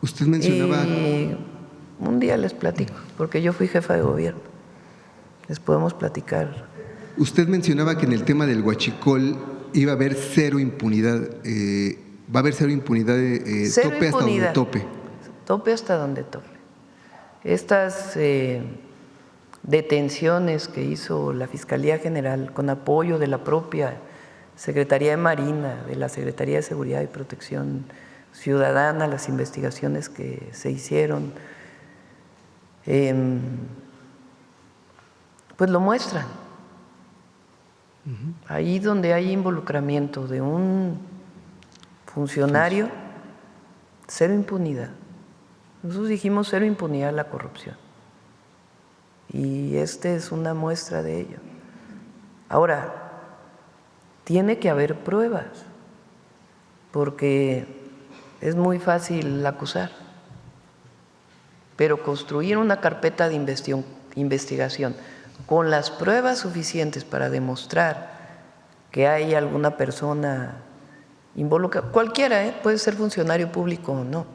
Speaker 4: Usted mencionaba…
Speaker 2: Y un día les platico, porque yo fui jefa de gobierno. Les podemos platicar.
Speaker 4: Usted mencionaba que en el tema del huachicol iba a haber cero impunidad. Va a haber cero impunidad,
Speaker 2: Cero
Speaker 4: tope hasta
Speaker 2: impunidad.
Speaker 4: donde tope.
Speaker 2: Tope hasta donde tope. Estas detenciones que hizo la Fiscalía General con apoyo de la propia Secretaría de Marina, de la Secretaría de Seguridad y Protección Ciudadana, las investigaciones que se hicieron, pues lo muestran. Ahí donde hay involucramiento de un funcionario, cero impunidad. Nosotros dijimos cero impunidad a la corrupción. Y esta es una muestra de ello. Ahora, tiene que haber pruebas, porque es muy fácil acusar, pero construir una carpeta de investigación con las pruebas suficientes para demostrar que hay alguna persona involucrada, cualquiera, puede ser funcionario público o no.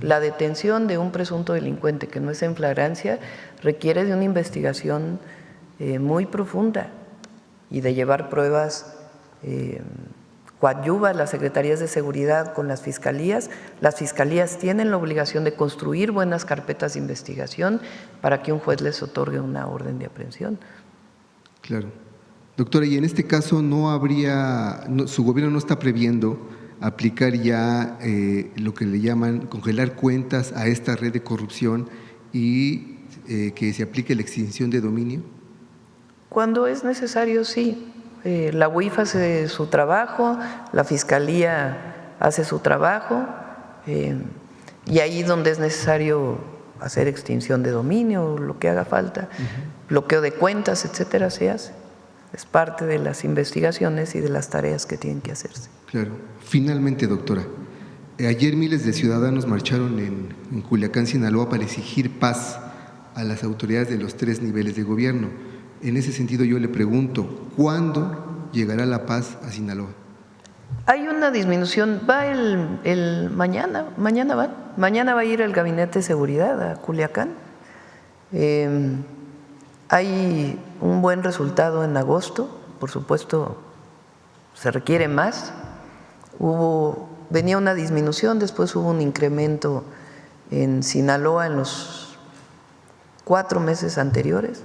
Speaker 2: La detención de un presunto delincuente que no es en flagrancia requiere de una investigación muy profunda y de llevar pruebas. Coadyuva las secretarías de seguridad con las fiscalías tienen la obligación de construir buenas carpetas de investigación para que un juez les otorgue una orden de aprehensión.
Speaker 4: Claro. Doctora, y en este caso su gobierno no está previendo aplicar ya lo que le llaman congelar cuentas a esta red de corrupción y que se aplique la extinción de dominio.
Speaker 2: Cuando es necesario, sí. La UIF hace su trabajo, la Fiscalía hace su trabajo, y ahí donde es necesario hacer extinción de dominio, lo que haga falta, bloqueo de cuentas, etcétera, se hace. Es parte de las investigaciones y de las tareas que tienen que hacerse.
Speaker 4: Claro. Finalmente, doctora, ayer miles de ciudadanos marcharon en Culiacán, Sinaloa, para exigir paz a las autoridades de los 3 niveles de gobierno. En ese sentido yo le pregunto, ¿cuándo llegará la paz a Sinaloa?
Speaker 2: Hay una disminución, va mañana va a ir el Gabinete de Seguridad a Culiacán. Hay un buen resultado en agosto, por supuesto se requiere más. Venía una disminución, después hubo un incremento en Sinaloa en los 4 meses anteriores.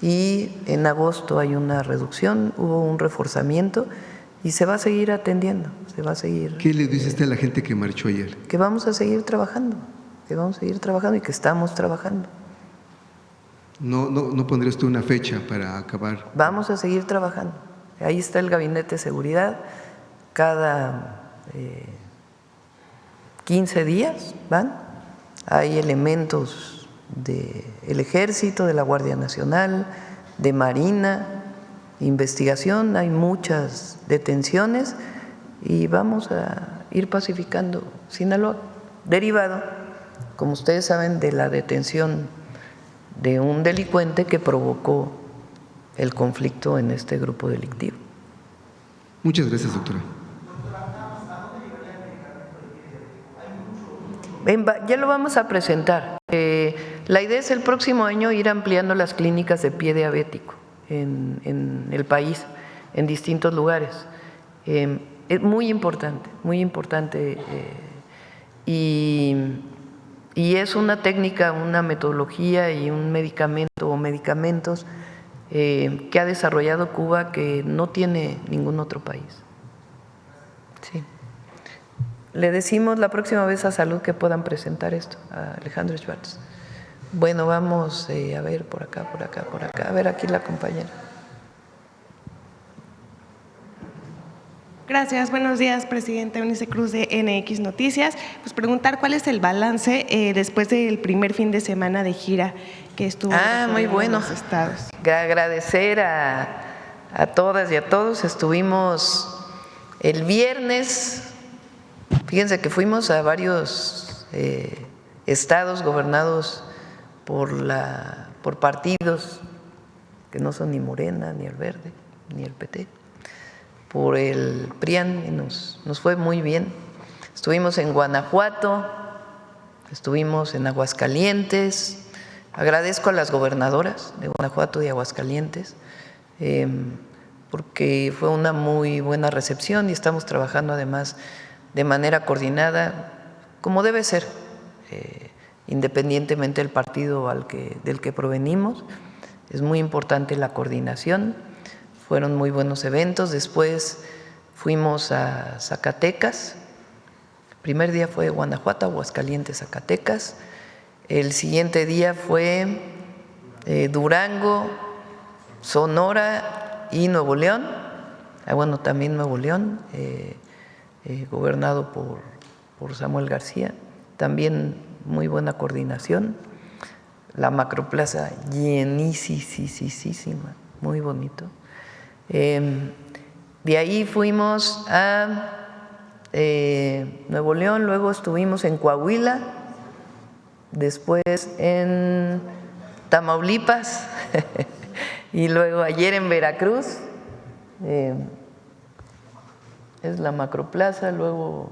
Speaker 2: Y en agosto hay una reducción, hubo un reforzamiento y se va a seguir atendiendo, se va a seguir.
Speaker 4: ¿Qué le dice usted a la gente que marchó ayer?
Speaker 2: Que vamos a seguir trabajando y que estamos trabajando.
Speaker 4: ¿No pondría usted una fecha para acabar?
Speaker 2: Vamos a seguir trabajando. Ahí está el Gabinete de Seguridad. Cada 15 días van. Hay elementos del Ejército, de la Guardia Nacional, de Marina, investigación. Hay muchas detenciones y vamos a ir pacificando Sinaloa, derivado, como ustedes saben, de la detención de un delincuente que provocó el conflicto en este grupo delictivo.
Speaker 4: Muchas gracias, doctora.
Speaker 2: Ya lo vamos a presentar. La idea es el próximo año ir ampliando las clínicas de pie diabético en el país, en distintos lugares. Es muy importante y es una técnica, una metodología y un medicamento o medicamentos que ha desarrollado Cuba que no tiene ningún otro país. Sí. Le decimos la próxima vez a Salud que puedan presentar esto, a Alejandro Schwartz. Bueno, vamos a ver por acá. A ver, aquí la compañera.
Speaker 5: Gracias, buenos días, presidenta Eunice Cruz de NX Noticias. Pues preguntar cuál es el balance después del primer fin de semana de gira que estuvo
Speaker 2: muy bueno.
Speaker 5: en los estados.
Speaker 2: Agradecer a todas y a todos. Estuvimos el viernes, fíjense que fuimos a varios estados gobernados por partidos que no son ni Morena, ni el Verde, ni el PT, por el PRIAN, y nos fue muy bien. Estuvimos en Guanajuato, estuvimos en Aguascalientes. Agradezco a las gobernadoras de Guanajuato y Aguascalientes porque fue una muy buena recepción y estamos trabajando además de manera coordinada, como debe ser, independientemente del partido del que provenimos. Es muy importante la coordinación. Fueron muy buenos eventos. Después fuimos a Zacatecas. El primer día fue Guanajuato, Aguascalientes, Zacatecas. El siguiente día fue Durango, Sonora y Nuevo León. Bueno, también Nuevo León, gobernado por Samuel García. También muy buena coordinación. La macroplaza llenísima, muy bonito. De ahí fuimos a Nuevo León, luego estuvimos en Coahuila, después en Tamaulipas y luego ayer en Veracruz. Es la macroplaza, luego,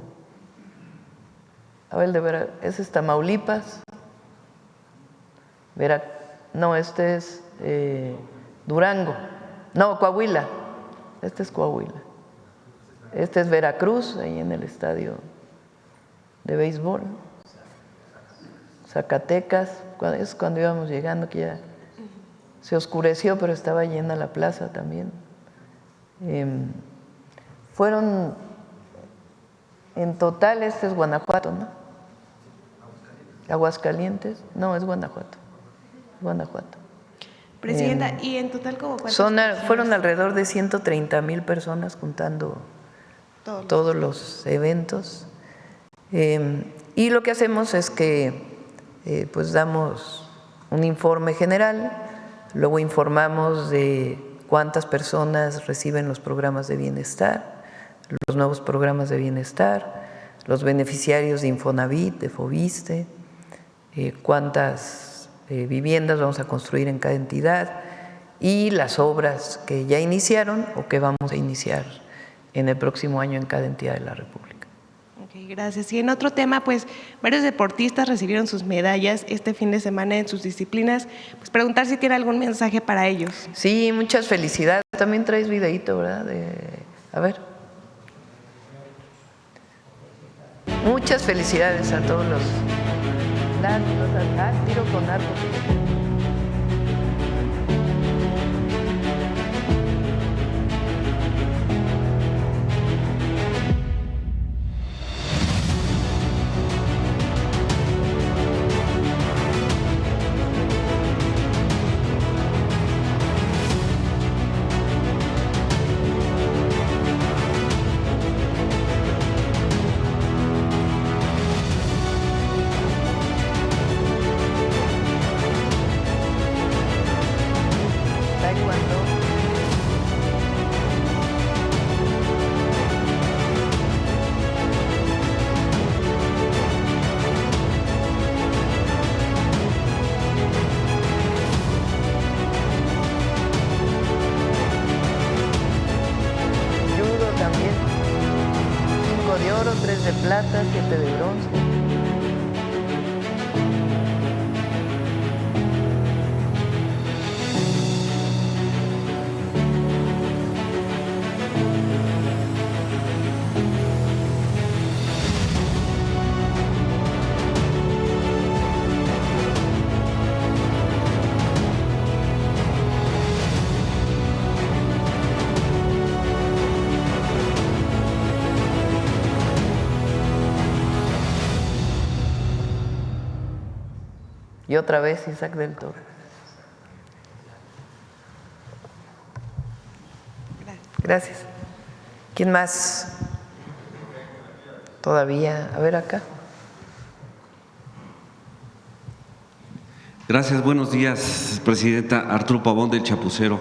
Speaker 2: a ver, ese es Tamaulipas, no, este es Durango, no, Coahuila, este es Coahuila, este es Veracruz, ahí en el estadio de béisbol. Zacatecas, es cuando íbamos llegando, que ya se oscureció, pero estaba llena la plaza también. Fueron, en total, este es Guanajuato, ¿no? Aguascalientes, no, es Guanajuato.
Speaker 5: Presidenta, ¿y en total como cuántas
Speaker 2: fueron alrededor de 130,000 personas juntando todos los eventos. Y lo que hacemos es que pues damos un informe general, luego informamos de cuántas personas reciben los programas de bienestar, los nuevos programas de bienestar, los beneficiarios de Infonavit, de Fobiste, cuántas viviendas vamos a construir en cada entidad y las obras que ya iniciaron o que vamos a iniciar en el próximo año en cada entidad de la República.
Speaker 5: Gracias. Y en otro tema, pues varios deportistas recibieron sus medallas este fin de semana en sus disciplinas. Pues preguntar si tiene algún mensaje para ellos.
Speaker 2: Sí, muchas felicidades. También traes videíto, ¿verdad? A ver. Muchas felicidades a todos los tiro con arco. plata, 7 de bronce. Y otra vez Isaac del Toro. Gracias. ¿Quién más? Todavía. A ver acá.
Speaker 6: Gracias, buenos días, Presidenta. Arturo Pavón del Chapucero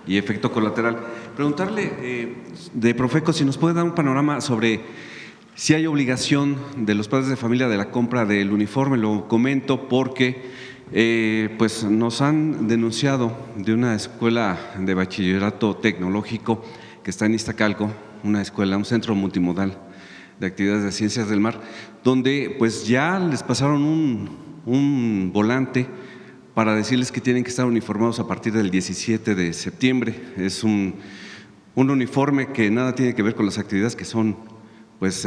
Speaker 6: y Efecto Colateral. Preguntarle de Profeco si nos puede dar un panorama sobre si hay obligación de los padres de familia de la compra del uniforme. Lo comento porque pues nos han denunciado de una escuela de bachillerato tecnológico que está en Iztacalco, una escuela, un centro multimodal de actividades de ciencias del mar, donde pues ya les pasaron un volante para decirles que tienen que estar uniformados a partir del 17 de septiembre. Es un uniforme que nada tiene que ver con las actividades que son pues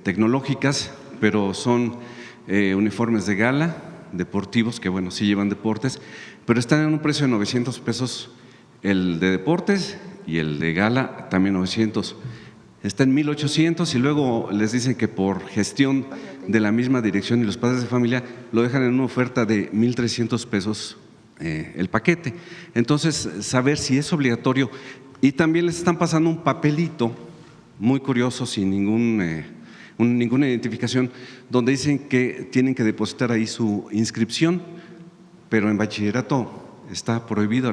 Speaker 6: tecnológicas, pero son uniformes de gala, deportivos, que bueno, sí llevan deportes, pero están en un precio de 900 pesos el de deportes y el de gala también 900. Está en 1,800 y luego les dicen que por gestión de la misma dirección y los padres de familia lo dejan en una oferta de 1,300 pesos el paquete. Entonces, saber si es obligatorio. Y también les están pasando un papelito muy curioso, sin ninguna identificación, donde dicen que tienen que depositar ahí su inscripción, pero en bachillerato está prohibido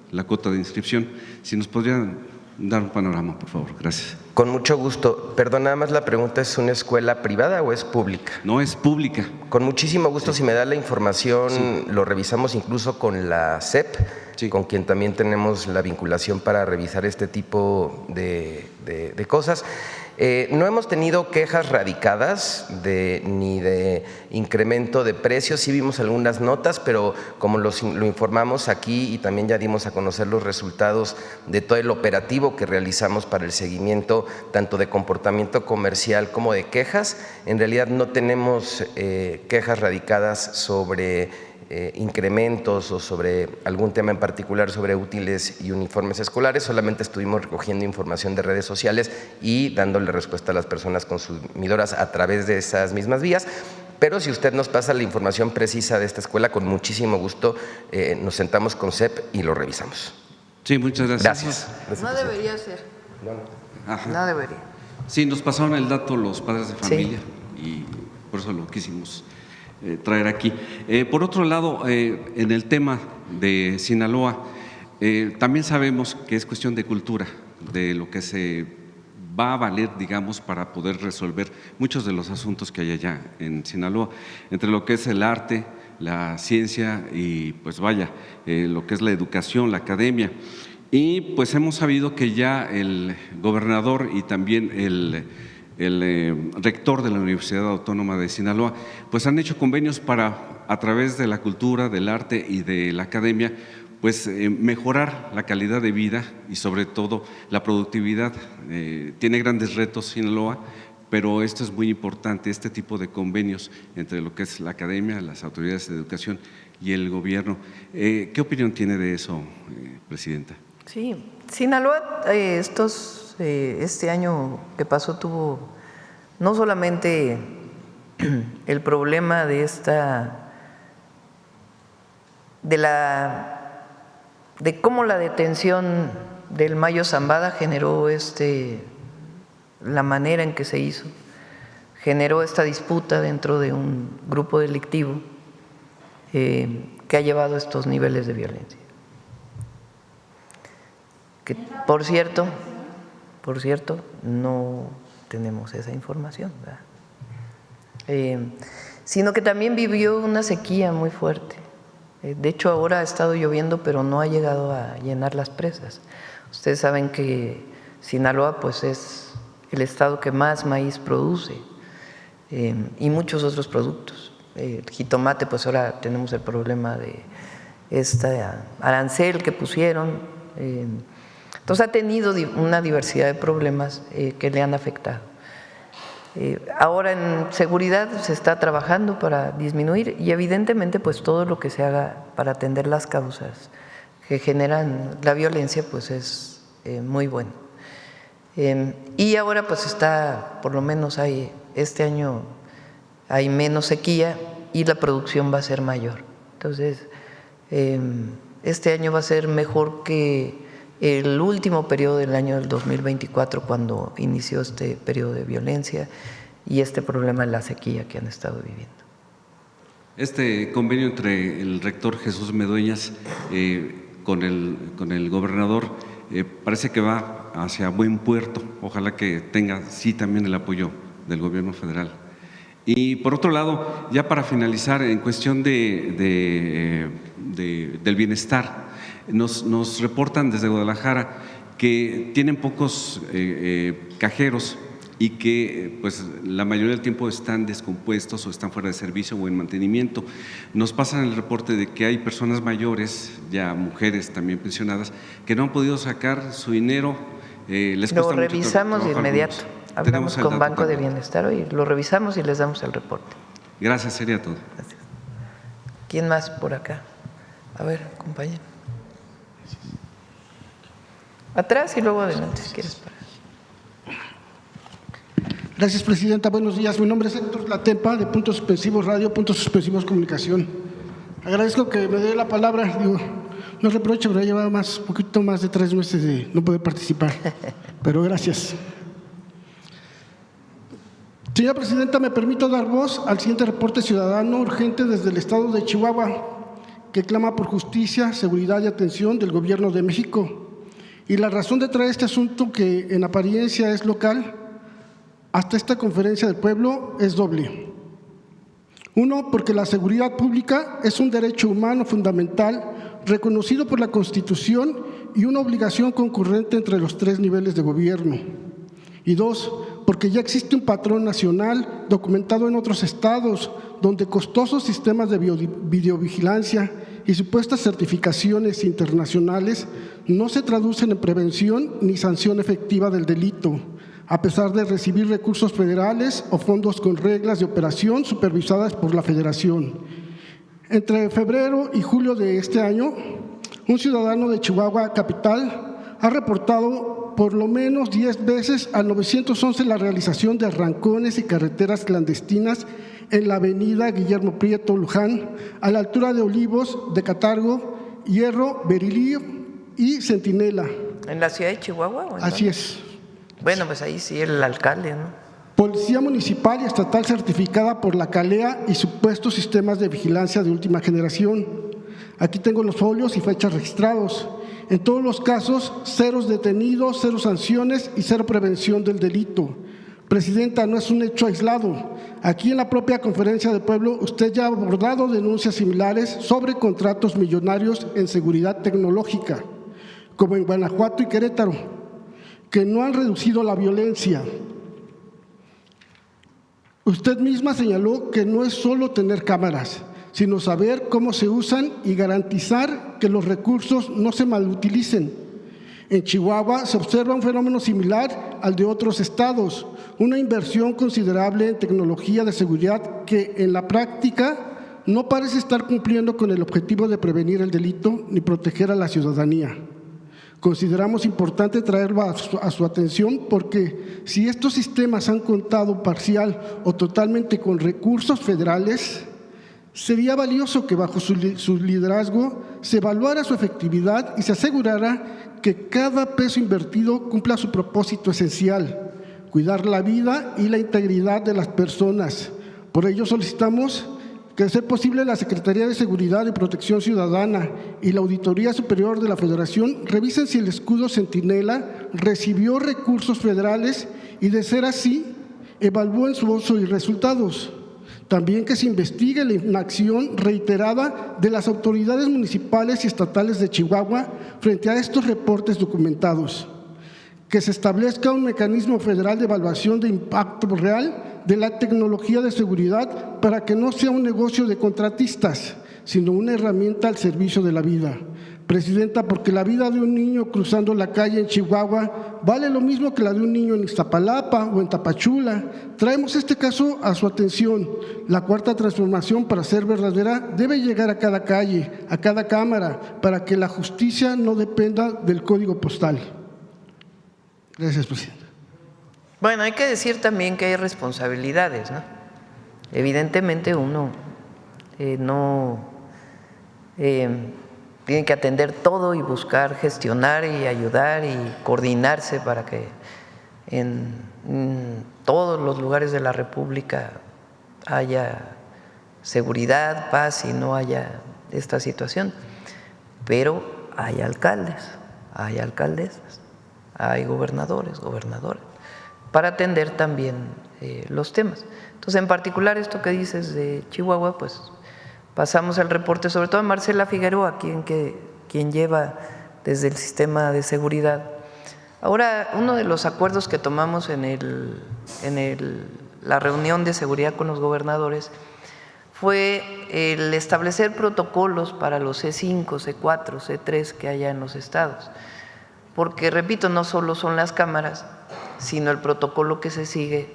Speaker 6: la cuota de inscripción. Si nos podrían dar un panorama, por favor. Gracias.
Speaker 7: Con mucho gusto. Perdón, nada más la pregunta, ¿es una escuela privada o es pública?
Speaker 6: No, es pública.
Speaker 7: Con muchísimo gusto, si me da la información, lo revisamos incluso con la SEP, con quien también tenemos la vinculación para revisar este tipo de cosas. No hemos tenido quejas radicadas ni de incremento de precios, sí vimos algunas notas, pero como lo informamos aquí y también ya dimos a conocer los resultados de todo el operativo que realizamos para el seguimiento tanto de comportamiento comercial como de quejas, en realidad no tenemos quejas radicadas sobre incrementos o sobre algún tema en particular sobre útiles y uniformes escolares. Solamente estuvimos recogiendo información de redes sociales y dándole respuesta a las personas consumidoras a través de esas mismas vías. Pero si usted nos pasa la información precisa de esta escuela, con muchísimo gusto nos sentamos con CEP y lo revisamos.
Speaker 6: Sí, muchas gracias.
Speaker 7: Gracias.
Speaker 2: No debería ser.
Speaker 6: Ajá.
Speaker 2: No debería.
Speaker 6: Sí, nos pasaron el dato los padres de familia y por eso lo quisimos traer aquí. Por otro lado, en el tema de Sinaloa, también sabemos que es cuestión de cultura, de lo que se va a valer, digamos, para poder resolver muchos de los asuntos que hay allá en Sinaloa, entre lo que es el arte, la ciencia y pues vaya, lo que es la educación, la academia. Y pues hemos sabido que ya el gobernador y también el rector de la Universidad Autónoma de Sinaloa, pues han hecho convenios para, a través de la cultura, del arte y de la academia, pues mejorar la calidad de vida y sobre todo la productividad. Tiene grandes retos Sinaloa, pero esto es muy importante, este tipo de convenios entre lo que es la academia, las autoridades de educación y el gobierno. ¿Qué opinión tiene de eso, Presidenta?
Speaker 2: Sí, Sinaloa este año que pasó tuvo no solamente el problema de cómo la detención del Mayo Zambada generó la manera en que se hizo, generó esta disputa dentro de un grupo delictivo que ha llevado a estos niveles de violencia. Que, por cierto, no tenemos esa información, sino que también vivió una sequía muy fuerte. De hecho, ahora ha estado lloviendo, pero no ha llegado a llenar las presas. Ustedes saben que Sinaloa pues, es el estado que más maíz produce. y muchos otros productos. El jitomate, pues ahora tenemos el problema de este arancel que pusieron. Entonces ha tenido una diversidad de problemas que le han afectado. Ahora en seguridad se está trabajando para disminuir y evidentemente pues todo lo que se haga para atender las causas que generan la violencia pues es muy bueno. Y ahora pues está, por lo menos este año hay menos sequía y la producción va a ser mayor. Entonces este año va a ser mejor que el último periodo del año del 2024 cuando inició este periodo de violencia y este problema de la sequía que han estado viviendo.
Speaker 6: Este convenio entre el rector Jesús Medueñas con el gobernador parece que va hacia buen puerto. Ojalá que tenga sí también el apoyo del gobierno federal. Y por otro lado, ya para finalizar, en cuestión del bienestar, nos reportan desde Guadalajara que tienen pocos cajeros y que pues la mayoría del tiempo están descompuestos o están fuera de servicio o en mantenimiento. Nos pasan el reporte de que hay personas mayores, ya mujeres también pensionadas, que no han podido sacar su dinero. Les cuesta
Speaker 2: lo revisamos
Speaker 6: mucho
Speaker 2: de inmediato. Hablamos con Banco de Bienestar y lo revisamos y les damos el reporte.
Speaker 6: Gracias, sería todo.
Speaker 2: Gracias. ¿Quién más por acá? A ver, compañero. Atrás y luego adelante, si quieres.
Speaker 8: Gracias, presidenta. Buenos días. Mi nombre es Héctor Latempa, de Puntos Suspensivos Radio, Puntos Suspensivos Comunicación. Agradezco que me dé la palabra. No reproche, pero ya llevaba un poquito más de 3 meses de no poder participar. Pero gracias. Señora presidenta, me permito dar voz al siguiente reporte ciudadano urgente desde el estado de Chihuahua, que clama por justicia, seguridad y atención del gobierno de México. Y la razón de traer este asunto, que en apariencia es local, hasta esta conferencia del pueblo es doble. Uno, porque la seguridad pública es un derecho humano fundamental reconocido por la Constitución y una obligación concurrente entre los 3 niveles de gobierno. Y 2, porque ya existe un patrón nacional documentado en otros estados donde costosos sistemas de videovigilancia y supuestas certificaciones internacionales no se traducen en prevención ni sanción efectiva del delito, a pesar de recibir recursos federales o fondos con reglas de operación supervisadas por la Federación. Entre febrero y julio de este año, un ciudadano de Chihuahua capital ha reportado por lo menos 10 veces al 911 la realización de arrancones y carreteras clandestinas en la avenida Guillermo Prieto Luján, a la altura de Olivos, de Catargo, Hierro, Berilío y Centinela.
Speaker 2: ¿En la ciudad de Chihuahua? ¿O en
Speaker 8: Así
Speaker 2: dónde?
Speaker 8: es.
Speaker 2: Bueno, pues ahí sí el alcalde, ¿no?
Speaker 8: Policía municipal y estatal certificada por la CALEA y supuestos sistemas de vigilancia de última generación. Aquí tengo los folios y fechas registrados. En todos los casos, 0 detenidos, 0 sanciones y 0 prevención del delito. Presidenta, no es un hecho aislado. Aquí en la propia conferencia del pueblo, usted ya ha abordado denuncias similares sobre contratos millonarios en seguridad tecnológica, como en Guanajuato y Querétaro, que no han reducido la violencia. Usted misma señaló que no es solo tener cámaras, sino saber cómo se usan y garantizar que los recursos no se malutilicen. En Chihuahua se observa un fenómeno similar al de otros estados, una inversión considerable en tecnología de seguridad que en la práctica no parece estar cumpliendo con el objetivo de prevenir el delito ni proteger a la ciudadanía. Consideramos importante traerlo a su atención porque si estos sistemas han contado parcial o totalmente con recursos federales, sería valioso que bajo su liderazgo se evaluara su efectividad y se asegurara que cada peso invertido cumpla su propósito esencial, cuidar la vida y la integridad de las personas. Por ello solicitamos que, de ser posible, la Secretaría de Seguridad y Protección Ciudadana y la Auditoría Superior de la Federación revisen si el escudo Centinela recibió recursos federales y, de ser así, evalúen su uso y resultados. También que se investigue la inacción reiterada de las autoridades municipales y estatales de Chihuahua frente a estos reportes documentados. que se establezca un mecanismo federal de evaluación de impacto real de la tecnología de seguridad para que no sea un negocio de contratistas, sino una herramienta al servicio de la vida. Presidenta, porque la vida de un niño cruzando la calle en Chihuahua vale lo mismo que la de un niño en Iztapalapa o en Tapachula. Traemos este caso a su atención. La cuarta transformación, para ser verdadera, debe llegar a cada calle, a cada cámara, para que la justicia no dependa del código postal. Gracias, presidenta.
Speaker 2: Bueno, hay que decir también que hay responsabilidades, ¿no? Evidentemente uno no tiene que atender todo y buscar gestionar y ayudar y coordinarse para que en todos los lugares de la República haya seguridad, paz y no haya esta situación. Pero hay alcaldes, hay alcaldesas, hay gobernadoras, para atender también los temas. Entonces, en particular, esto que dices de Chihuahua, pues pasamos el reporte, sobre todo a Marcela Figueroa, quien lleva desde el sistema de seguridad. Ahora, uno de los acuerdos que tomamos en la reunión de seguridad con los gobernadores fue el establecer protocolos para los C5, C4, C3 que haya en los estados. Porque, repito, no solo son las cámaras, sino el protocolo que se sigue,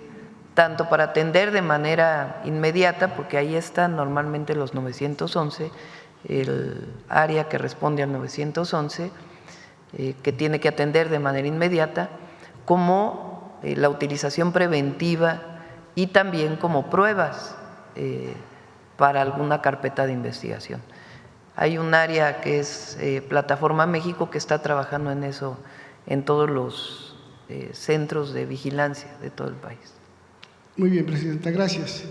Speaker 2: tanto para atender de manera inmediata, porque ahí están normalmente los 911, el área que responde al 911, que tiene que atender de manera inmediata, como la utilización preventiva y también como pruebas para alguna carpeta de investigación. Hay un área que es Plataforma México que está trabajando en eso en todos los centros de vigilancia de todo el país.
Speaker 8: Muy bien, presidenta, gracias.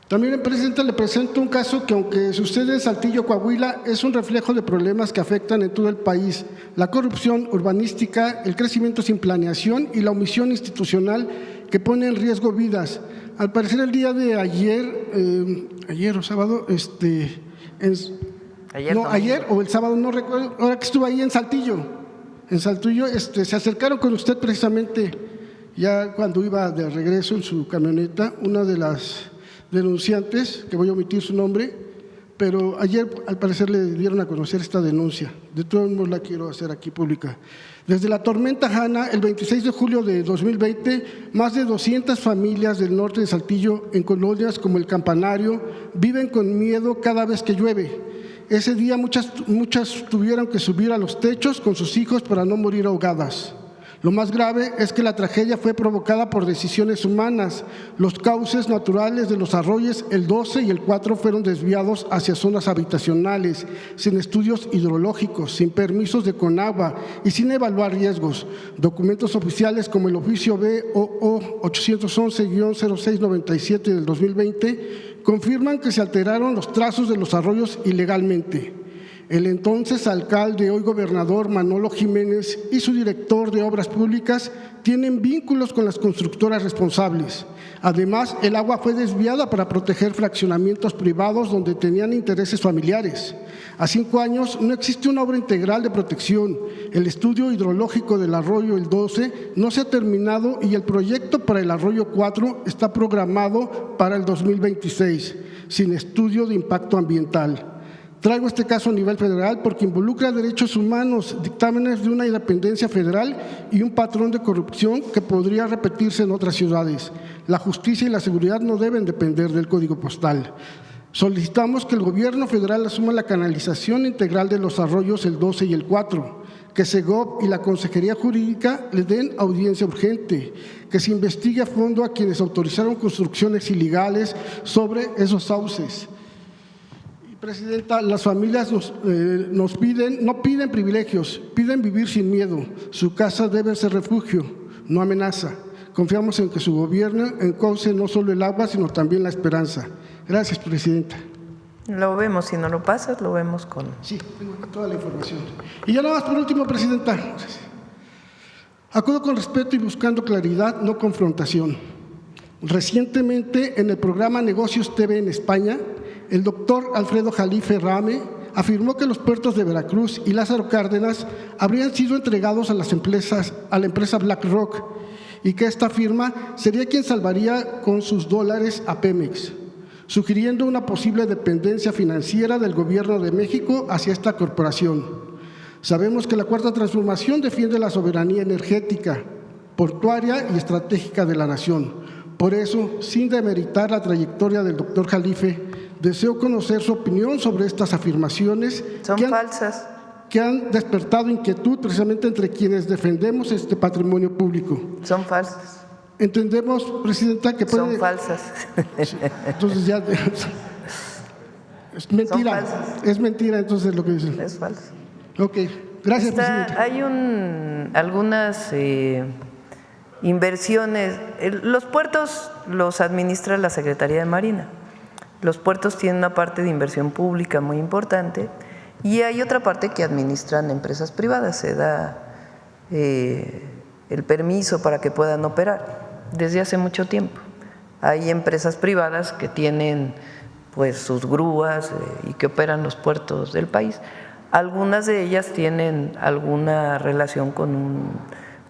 Speaker 8: También, presidenta, le presento un caso que, aunque sucede en Saltillo, Coahuila, es un reflejo de problemas que afectan en todo el país: la corrupción urbanística, el crecimiento sin planeación y la omisión institucional que pone en riesgo vidas. Al parecer, el día de ayer o sábado, ayer o el sábado, no recuerdo, ahora que estuve ahí en Saltillo, se acercaron con usted precisamente, ya cuando iba de regreso en su camioneta, una de las denunciantes, que voy a omitir su nombre, pero ayer al parecer le dieron a conocer esta denuncia. De todos modos la quiero hacer aquí pública. Desde la tormenta Hanna, el 26 de julio de 2020, más de 200 familias del norte de Saltillo, en colonias como El Campanario, viven con miedo cada vez que llueve. Ese día muchas tuvieron que subir a los techos con sus hijos para no morir ahogadas. Lo más grave es que la tragedia fue provocada por decisiones humanas. Los cauces naturales de los arroyos, el 12 y el 4, fueron desviados hacia zonas habitacionales, sin estudios hidrológicos, sin permisos de Conagua y sin evaluar riesgos. Documentos oficiales como el oficio BOO 811-0697 del 2020 confirman que se alteraron los trazos de los arroyos ilegalmente. El entonces alcalde, hoy gobernador, Manolo Jiménez, y su director de Obras Públicas tienen vínculos con las constructoras responsables. Además, el agua fue desviada para proteger fraccionamientos privados donde tenían intereses familiares. A 5 años no existe una obra integral de protección. El estudio hidrológico del arroyo el 12 no se ha terminado y el proyecto para el arroyo 4 está programado para el 2026, sin estudio de impacto ambiental. Traigo este caso a nivel federal porque involucra derechos humanos, dictámenes de una independencia federal y un patrón de corrupción que podría repetirse en otras ciudades. La justicia y la seguridad no deben depender del código postal. Solicitamos que el gobierno federal asuma la canalización integral de los arroyos el 12 y el 4, que SEGOV y la Consejería Jurídica le den audiencia urgente, que se investigue a fondo a quienes autorizaron construcciones ilegales sobre esos sauces. Presidenta, las familias no piden privilegios, piden vivir sin miedo. Su casa debe ser refugio, no amenaza. Confiamos en que su gobierno encauce no solo el agua, sino también la esperanza. Gracias, presidenta.
Speaker 2: Lo vemos, si no lo pasas, lo vemos con…
Speaker 8: Sí, tengo toda la información. Y ya nada más por último, presidenta. Acudo con respeto y buscando claridad, no confrontación. Recientemente, en el programa Negocios TV en España, el doctor Alfredo Jalife Rame afirmó que los puertos de Veracruz y Lázaro Cárdenas habrían sido entregados a la empresa BlackRock y que esta firma sería quien salvaría con sus dólares a Pemex, sugiriendo una posible dependencia financiera del Gobierno de México hacia esta corporación. Sabemos que la Cuarta Transformación defiende la soberanía energética, portuaria y estratégica de la nación. Por eso, sin demeritar la trayectoria del doctor Jalife, deseo conocer su opinión sobre estas afirmaciones
Speaker 2: falsas,
Speaker 8: que han despertado inquietud precisamente entre quienes defendemos este patrimonio público.
Speaker 2: Son falsas.
Speaker 8: Entendemos, Presidenta, que puede…
Speaker 2: Son falsas.
Speaker 8: Entonces ya… Es mentira. Es mentira entonces lo que dicen.
Speaker 2: Es falso.
Speaker 8: Ok, gracias, Presidenta.
Speaker 2: Hay algunas inversiones. Los puertos los administra la Secretaría de Marina. Los puertos tienen una parte de inversión pública muy importante y hay otra parte que administran empresas privadas. Se da el permiso para que puedan operar desde hace mucho tiempo. Hay empresas privadas que tienen pues sus grúas y que operan los puertos del país. Algunas de ellas tienen alguna relación con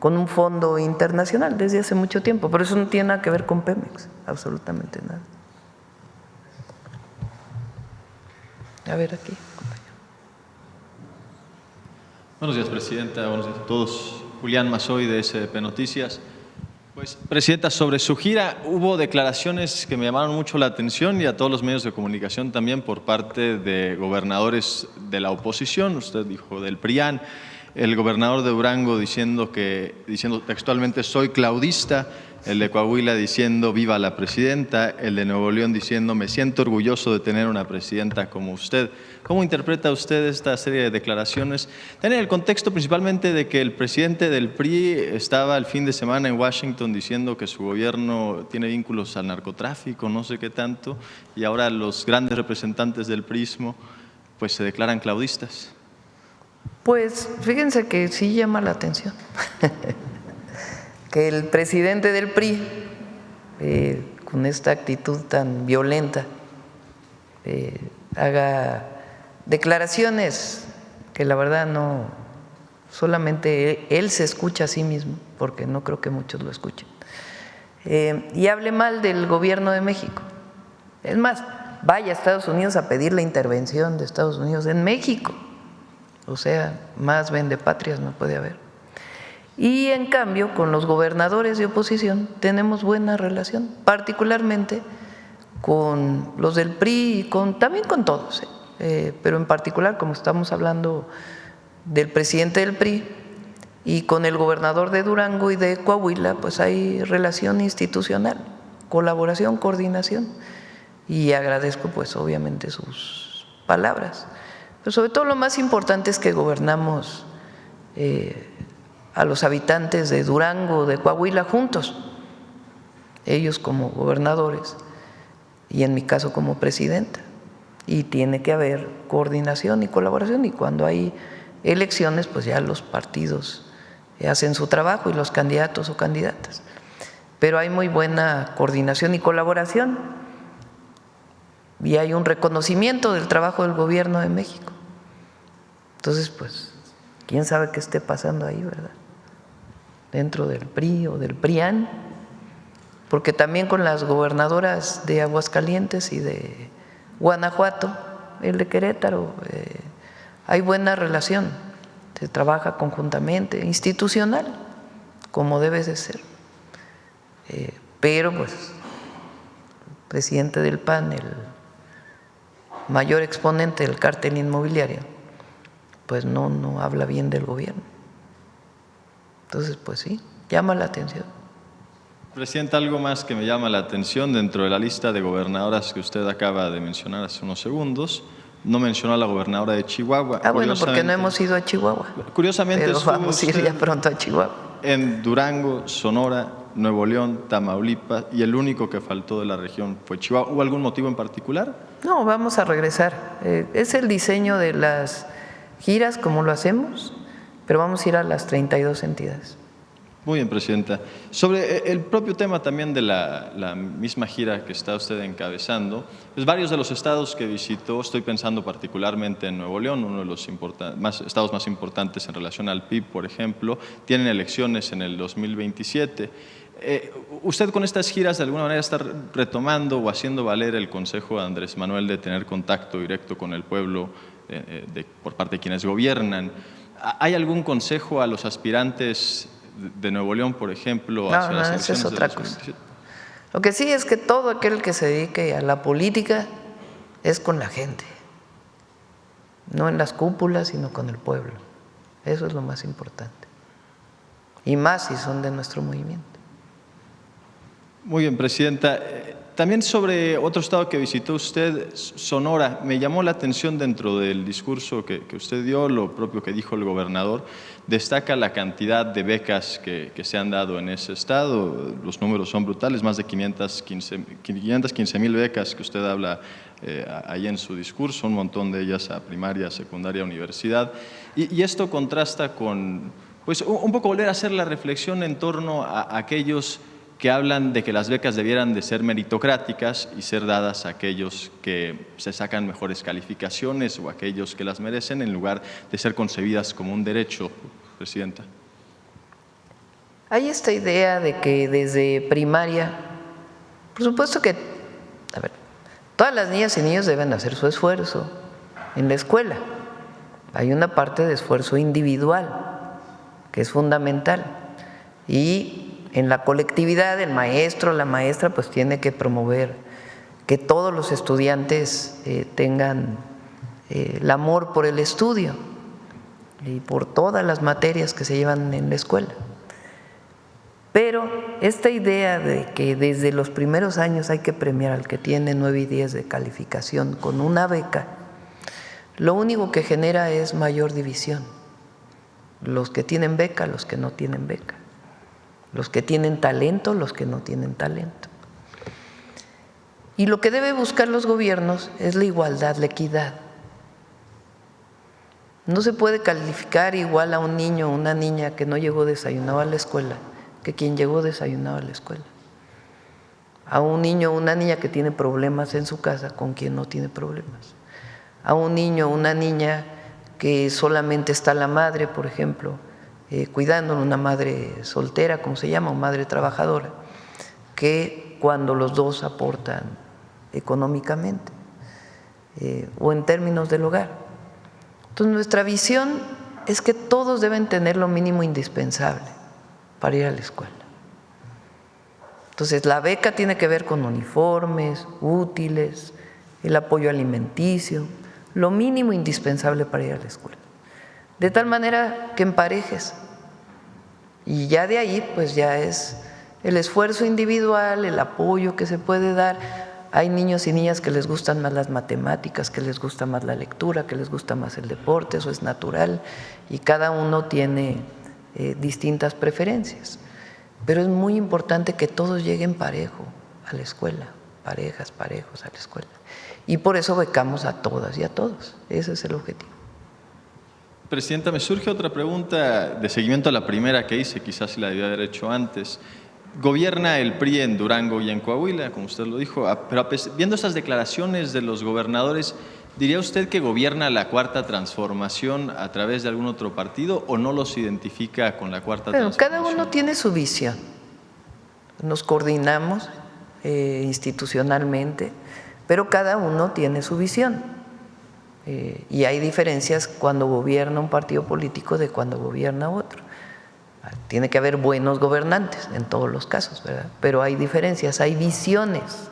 Speaker 2: un fondo internacional desde hace mucho tiempo, pero eso no tiene nada que ver con Pemex, absolutamente nada. A ver aquí.
Speaker 9: Buenos días, Presidenta. Buenos días a todos. Julián Mazoy, de SDP Noticias. Pues, Presidenta, sobre su gira hubo declaraciones que me llamaron mucho la atención y a todos los medios de comunicación también por parte de gobernadores de la oposición. Usted dijo del PRIAN, el gobernador de Durango diciendo textualmente soy claudista, el de Coahuila diciendo viva la presidenta, el de Nuevo León diciendo me siento orgulloso de tener una presidenta como usted. ¿Cómo interpreta usted esta serie de declaraciones? En el contexto principalmente de que el presidente del PRI estaba el fin de semana en Washington diciendo que su gobierno tiene vínculos al narcotráfico, no sé qué tanto, y ahora los grandes representantes del PRIismo pues se declaran claudistas.
Speaker 2: Pues fíjense que sí llama la atención que el presidente del PRI, con esta actitud tan violenta, haga declaraciones que la verdad no, solamente él se escucha a sí mismo, porque no creo que muchos lo escuchen, y hable mal del gobierno de México. Es más, vaya a Estados Unidos a pedir la intervención de Estados Unidos en México. O sea, más vendepatrias no puede haber. Y en cambio, con los gobernadores de oposición tenemos buena relación, particularmente con los del PRI y también con todos, pero en particular, como estamos hablando del presidente del PRI y con el gobernador de Durango y de Coahuila, pues hay relación institucional, colaboración, coordinación, y agradezco pues obviamente sus palabras. Pero sobre todo lo más importante es que gobernamos a los habitantes de Durango, de Coahuila juntos, ellos como gobernadores y en mi caso como presidenta, y tiene que haber coordinación y colaboración, y cuando hay elecciones pues ya los partidos hacen su trabajo y los candidatos o candidatas, pero hay muy buena coordinación y colaboración y hay un reconocimiento del trabajo del gobierno de México. Entonces pues quién sabe qué esté pasando ahí, ¿verdad? Dentro del PRI o del PRIAN, porque también con las gobernadoras de Aguascalientes y de Guanajuato, el de Querétaro, hay buena relación, se trabaja conjuntamente, institucional, como debe de ser. Pero pues el presidente del PAN, el mayor exponente del cártel inmobiliario, pues no habla bien del gobierno. Entonces, pues sí, llama la atención.
Speaker 9: Presidenta, algo más que me llama la atención dentro de la lista de gobernadoras que usted acaba de mencionar hace unos segundos, no mencionó a la gobernadora de Chihuahua.
Speaker 2: Bueno, porque no hemos ido a Chihuahua.
Speaker 9: Curiosamente,
Speaker 2: pero vamos a ir ya pronto a Chihuahua.
Speaker 9: En Durango, Sonora, Nuevo León, Tamaulipas, y el único que faltó de la región fue Chihuahua. ¿Hubo algún motivo en particular?
Speaker 2: No, vamos a regresar. Es el diseño de las giras como lo hacemos, pero vamos a ir a las 32 entidades.
Speaker 9: Muy bien, Presidenta. Sobre el propio tema también de la misma gira que está usted encabezando, pues varios de los estados que visitó, estoy pensando particularmente en Nuevo León, uno de los estados más importantes en relación al PIB, por ejemplo, tienen elecciones en el 2027. ¿Usted con estas giras de alguna manera está retomando o haciendo valer el consejo de Andrés Manuel de tener contacto directo con el pueblo por parte de quienes gobiernan? ¿Hay algún consejo a los aspirantes de Nuevo León, por ejemplo, hacia las elecciones?
Speaker 2: Esa es otra cosa. Lo que sí es que todo aquel que se dedique a la política es con la gente, no en las cúpulas, sino con el pueblo. Eso es lo más importante. Y más si son de nuestro movimiento.
Speaker 9: Muy bien, Presidenta. También sobre otro estado que visitó usted, Sonora, me llamó la atención dentro del discurso que usted dio, lo propio que dijo el gobernador, destaca la cantidad de becas que se han dado en ese estado, los números son brutales, más de 515,000 becas que usted habla ahí en su discurso, un montón de ellas a primaria, secundaria, universidad, y esto contrasta con, pues, un poco volver a hacer la reflexión en torno a aquellos que hablan de que las becas debieran de ser meritocráticas y ser dadas a aquellos que se sacan mejores calificaciones o aquellos que las merecen en lugar de ser concebidas como un derecho, Presidenta.
Speaker 2: Hay esta idea de que desde primaria, por supuesto que, a ver, todas las niñas y niños deben hacer su esfuerzo en la escuela. Hay una parte de esfuerzo individual que es fundamental y en la colectividad, el maestro, la maestra, pues tiene que promover que todos los estudiantes tengan el amor por el estudio y por todas las materias que se llevan en la escuela. Pero esta idea de que desde los primeros años hay que premiar al que tiene 9 y 10 de calificación con una beca, lo único que genera es mayor división. Los que tienen beca, los que no tienen beca. Los que tienen talento, los que no tienen talento. Y lo que deben buscar los gobiernos es la igualdad, la equidad. No se puede calificar igual a un niño o una niña que no llegó desayunado a la escuela que quien llegó desayunado a la escuela. A un niño o una niña que tiene problemas en su casa con quien no tiene problemas. A un niño o una niña que solamente está la madre, por ejemplo, cuidando a una madre soltera, como se llama, o madre trabajadora, que cuando los dos aportan económicamente o en términos del hogar. Entonces, nuestra visión es que todos deben tener lo mínimo indispensable para ir a la escuela. Entonces, la beca tiene que ver con uniformes, útiles, el apoyo alimenticio, lo mínimo indispensable para ir a la escuela. De tal manera que emparejes. Y ya de ahí, pues ya es el esfuerzo individual, el apoyo que se puede dar. Hay niños y niñas que les gustan más las matemáticas, que les gusta más la lectura, que les gusta más el deporte, eso es natural. Y cada uno tiene distintas preferencias. Pero es muy importante que todos lleguen parejo a la escuela, parejas, parejos a la escuela. Y por eso becamos a todas y a todos. Ese es el objetivo.
Speaker 9: Presidenta, me surge otra pregunta de seguimiento a la primera que hice, quizás si la debía haber hecho antes. Gobierna el PRI en Durango y en Coahuila, como usted lo dijo, pero viendo estas declaraciones de los gobernadores, ¿diría usted que gobierna la Cuarta Transformación a través de algún otro partido o no los identifica con la Cuarta Transformación?
Speaker 2: Cada uno tiene su visión. Nos coordinamos institucionalmente, pero cada uno tiene su visión. Y hay diferencias cuando gobierna un partido político de cuando gobierna otro. Tiene que haber buenos gobernantes en todos los casos, ¿verdad? Pero hay diferencias, hay visiones.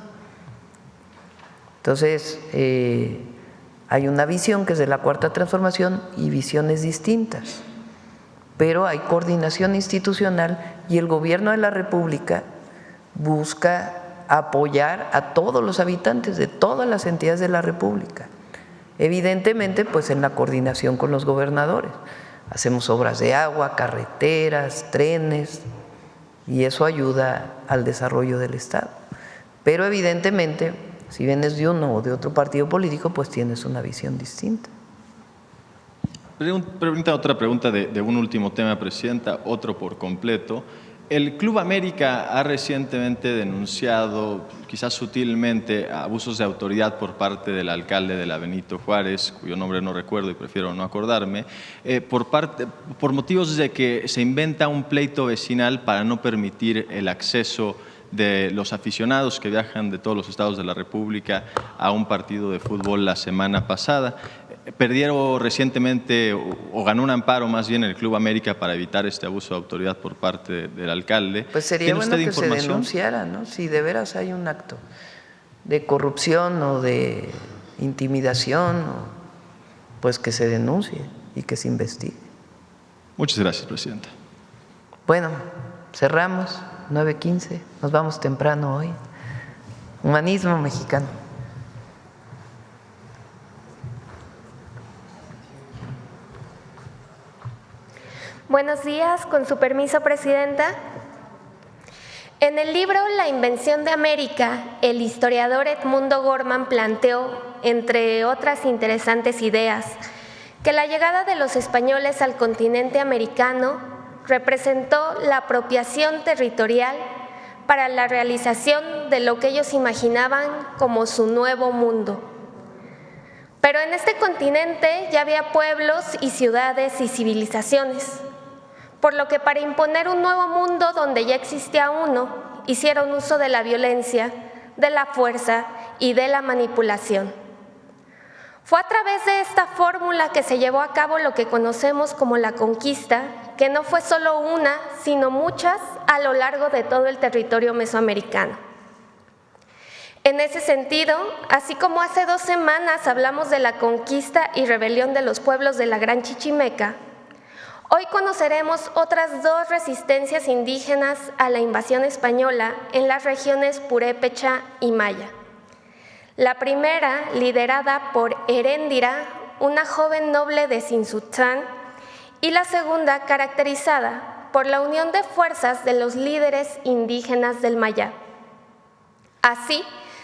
Speaker 2: Entonces, hay una visión que es de la Cuarta Transformación y visiones distintas. Pero hay coordinación institucional y el gobierno de la República busca apoyar a todos los habitantes de todas las entidades de la República. Evidentemente, pues en la coordinación con los gobernadores. Hacemos obras de agua, carreteras, trenes, y eso ayuda al desarrollo del Estado. Pero evidentemente, si vienes de uno o de otro partido político, pues tienes una visión distinta.
Speaker 9: Otra pregunta de un último tema, Presidenta, otro por completo. El Club América ha recientemente denunciado, quizás sutilmente, abusos de autoridad por parte del alcalde de la Benito Juárez, cuyo nombre no recuerdo y prefiero no acordarme, por motivos de que se inventa un pleito vecinal para no permitir el acceso de los aficionados que viajan de todos los estados de la República a un partido de fútbol la semana pasada. Perdieron recientemente, o ganó un amparo más bien, el Club América para evitar este abuso de autoridad por parte del alcalde.
Speaker 2: Pues sería bueno que se denunciara, ¿no? Si de veras hay un acto de corrupción o de intimidación, pues que se denuncie y que se investigue.
Speaker 9: Muchas gracias, Presidenta.
Speaker 2: Bueno, cerramos, 9:15, nos vamos temprano hoy. Humanismo mexicano.
Speaker 10: Buenos días, con su permiso, Presidenta. En el libro La invención de América, el historiador Edmundo Gorman planteó, entre otras interesantes ideas, que la llegada de los españoles al continente americano representó la apropiación territorial para la realización de lo que ellos imaginaban como su nuevo mundo. Pero en este continente ya había pueblos y ciudades y civilizaciones, por lo que para imponer un nuevo mundo donde ya existía uno, hicieron uso de la violencia, de la fuerza y de la manipulación. Fue a través de esta fórmula que se llevó a cabo lo que conocemos como la conquista, que no fue solo una, sino muchas a lo largo de todo el territorio mesoamericano. En ese sentido, así como hace 2 semanas hablamos de la conquista y rebelión de los pueblos de la Gran Chichimeca, hoy conoceremos otras 2 resistencias indígenas a la invasión española en las regiones purépecha y maya. La primera, liderada por Heréndira, una joven noble de Cinzutzán, y la segunda, caracterizada por la unión de fuerzas de los líderes indígenas del Maya. Así,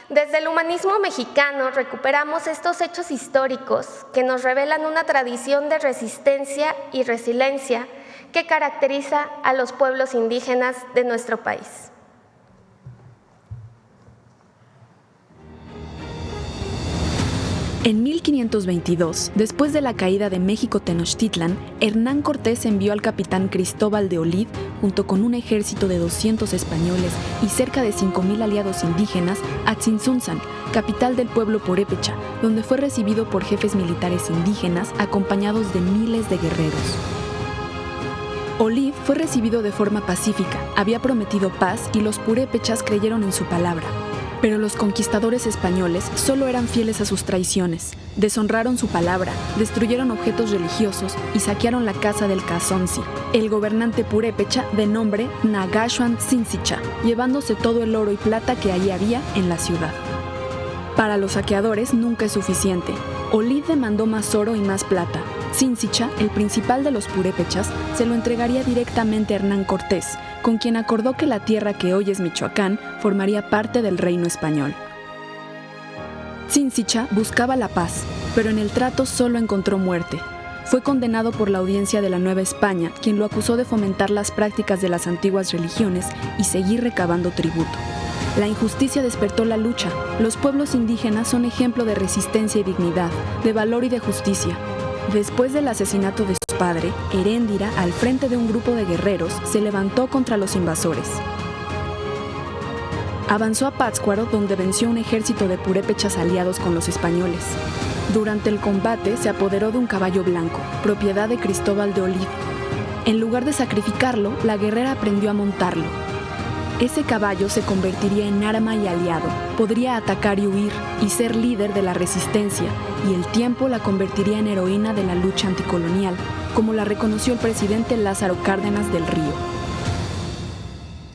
Speaker 10: desde el humanismo mexicano recuperamos estos hechos históricos que nos revelan una tradición de resistencia y resiliencia que caracteriza a los pueblos indígenas de nuestro país.
Speaker 11: En 1522, después de la caída de México Tenochtitlan, Hernán Cortés envió al capitán Cristóbal de Olid, junto con un ejército de 200 españoles y cerca de 5,000 aliados indígenas, a Tzintzuntzan, capital del pueblo purépecha, donde fue recibido por jefes militares indígenas acompañados de miles de guerreros. Olid fue recibido de forma pacífica, había prometido paz y los purépechas creyeron en su palabra. Pero los conquistadores españoles solo eran fieles a sus traiciones, deshonraron su palabra, destruyeron objetos religiosos y saquearon la casa del Cazonzi, el gobernante purépecha de nombre Nagashuan Tzintzitza, llevándose todo el oro y plata que allí había en la ciudad. Para los saqueadores nunca es suficiente. Olid demandó más oro y más plata. Tzintzitza, el principal de los purépechas, se lo entregaría directamente a Hernán Cortés, con quien acordó que la tierra que hoy es Michoacán formaría parte del reino español. Tzintzitza buscaba la paz, pero en el trato solo encontró muerte. Fue condenado por la audiencia de la Nueva España, quien lo acusó de fomentar las prácticas de las antiguas religiones y seguir recabando tributo. La injusticia despertó la lucha. Los pueblos indígenas son ejemplo de resistencia y dignidad, de valor y de justicia. Después del asesinato de su padre, Heréndira, al frente de un grupo de guerreros, se levantó contra los invasores. Avanzó a Pátzcuaro, donde venció un ejército de purépechas aliados con los españoles. Durante el combate se apoderó de un caballo blanco, propiedad de Cristóbal de Olid. En lugar de sacrificarlo, la guerrera aprendió a montarlo. Ese caballo se convertiría en arma y aliado, podría atacar y huir y ser líder de la resistencia, y el tiempo la convertiría en heroína de la lucha anticolonial, como la reconoció el presidente Lázaro Cárdenas del Río.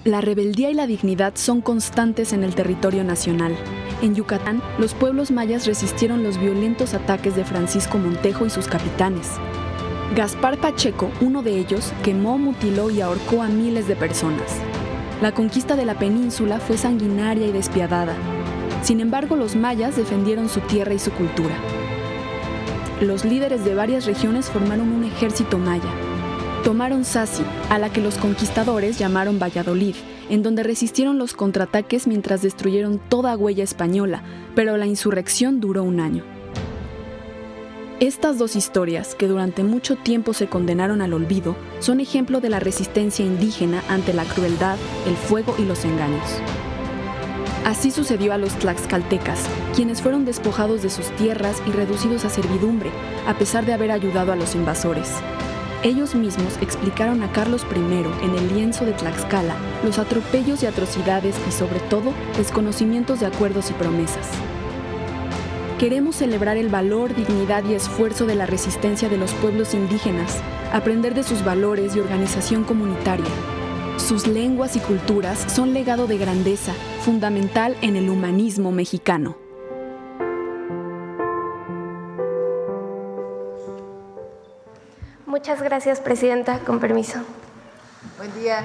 Speaker 11: La rebeldía y la dignidad son constantes en el territorio nacional. En Yucatán, los pueblos mayas resistieron los violentos ataques de Francisco Montejo y sus capitanes. Gaspar Pacheco, uno de ellos, quemó, mutiló y ahorcó a miles de personas. La conquista de la península fue sanguinaria y despiadada. Sin embargo, los mayas defendieron su tierra y su cultura. Los líderes de varias regiones formaron un ejército maya. Tomaron Sasi, a la que los conquistadores llamaron Valladolid, en donde resistieron los contraataques mientras destruyeron toda huella española, pero la insurrección duró 1 año. Estas 2 historias, que durante mucho tiempo se condenaron al olvido, son ejemplo de la resistencia indígena ante la crueldad, el fuego y los engaños. Así sucedió a los tlaxcaltecas, quienes fueron despojados de sus tierras y reducidos a servidumbre, a pesar de haber ayudado a los invasores. Ellos mismos explicaron a Carlos I en el lienzo de Tlaxcala los atropellos y atrocidades y, sobre todo, desconocimientos de acuerdos y promesas. Queremos celebrar el valor, dignidad y esfuerzo de la resistencia de los pueblos indígenas, aprender de sus valores y organización comunitaria. Sus lenguas y culturas son legado de grandeza, fundamental en el humanismo mexicano.
Speaker 10: Muchas gracias, Presidenta. Con permiso.
Speaker 2: Buen día.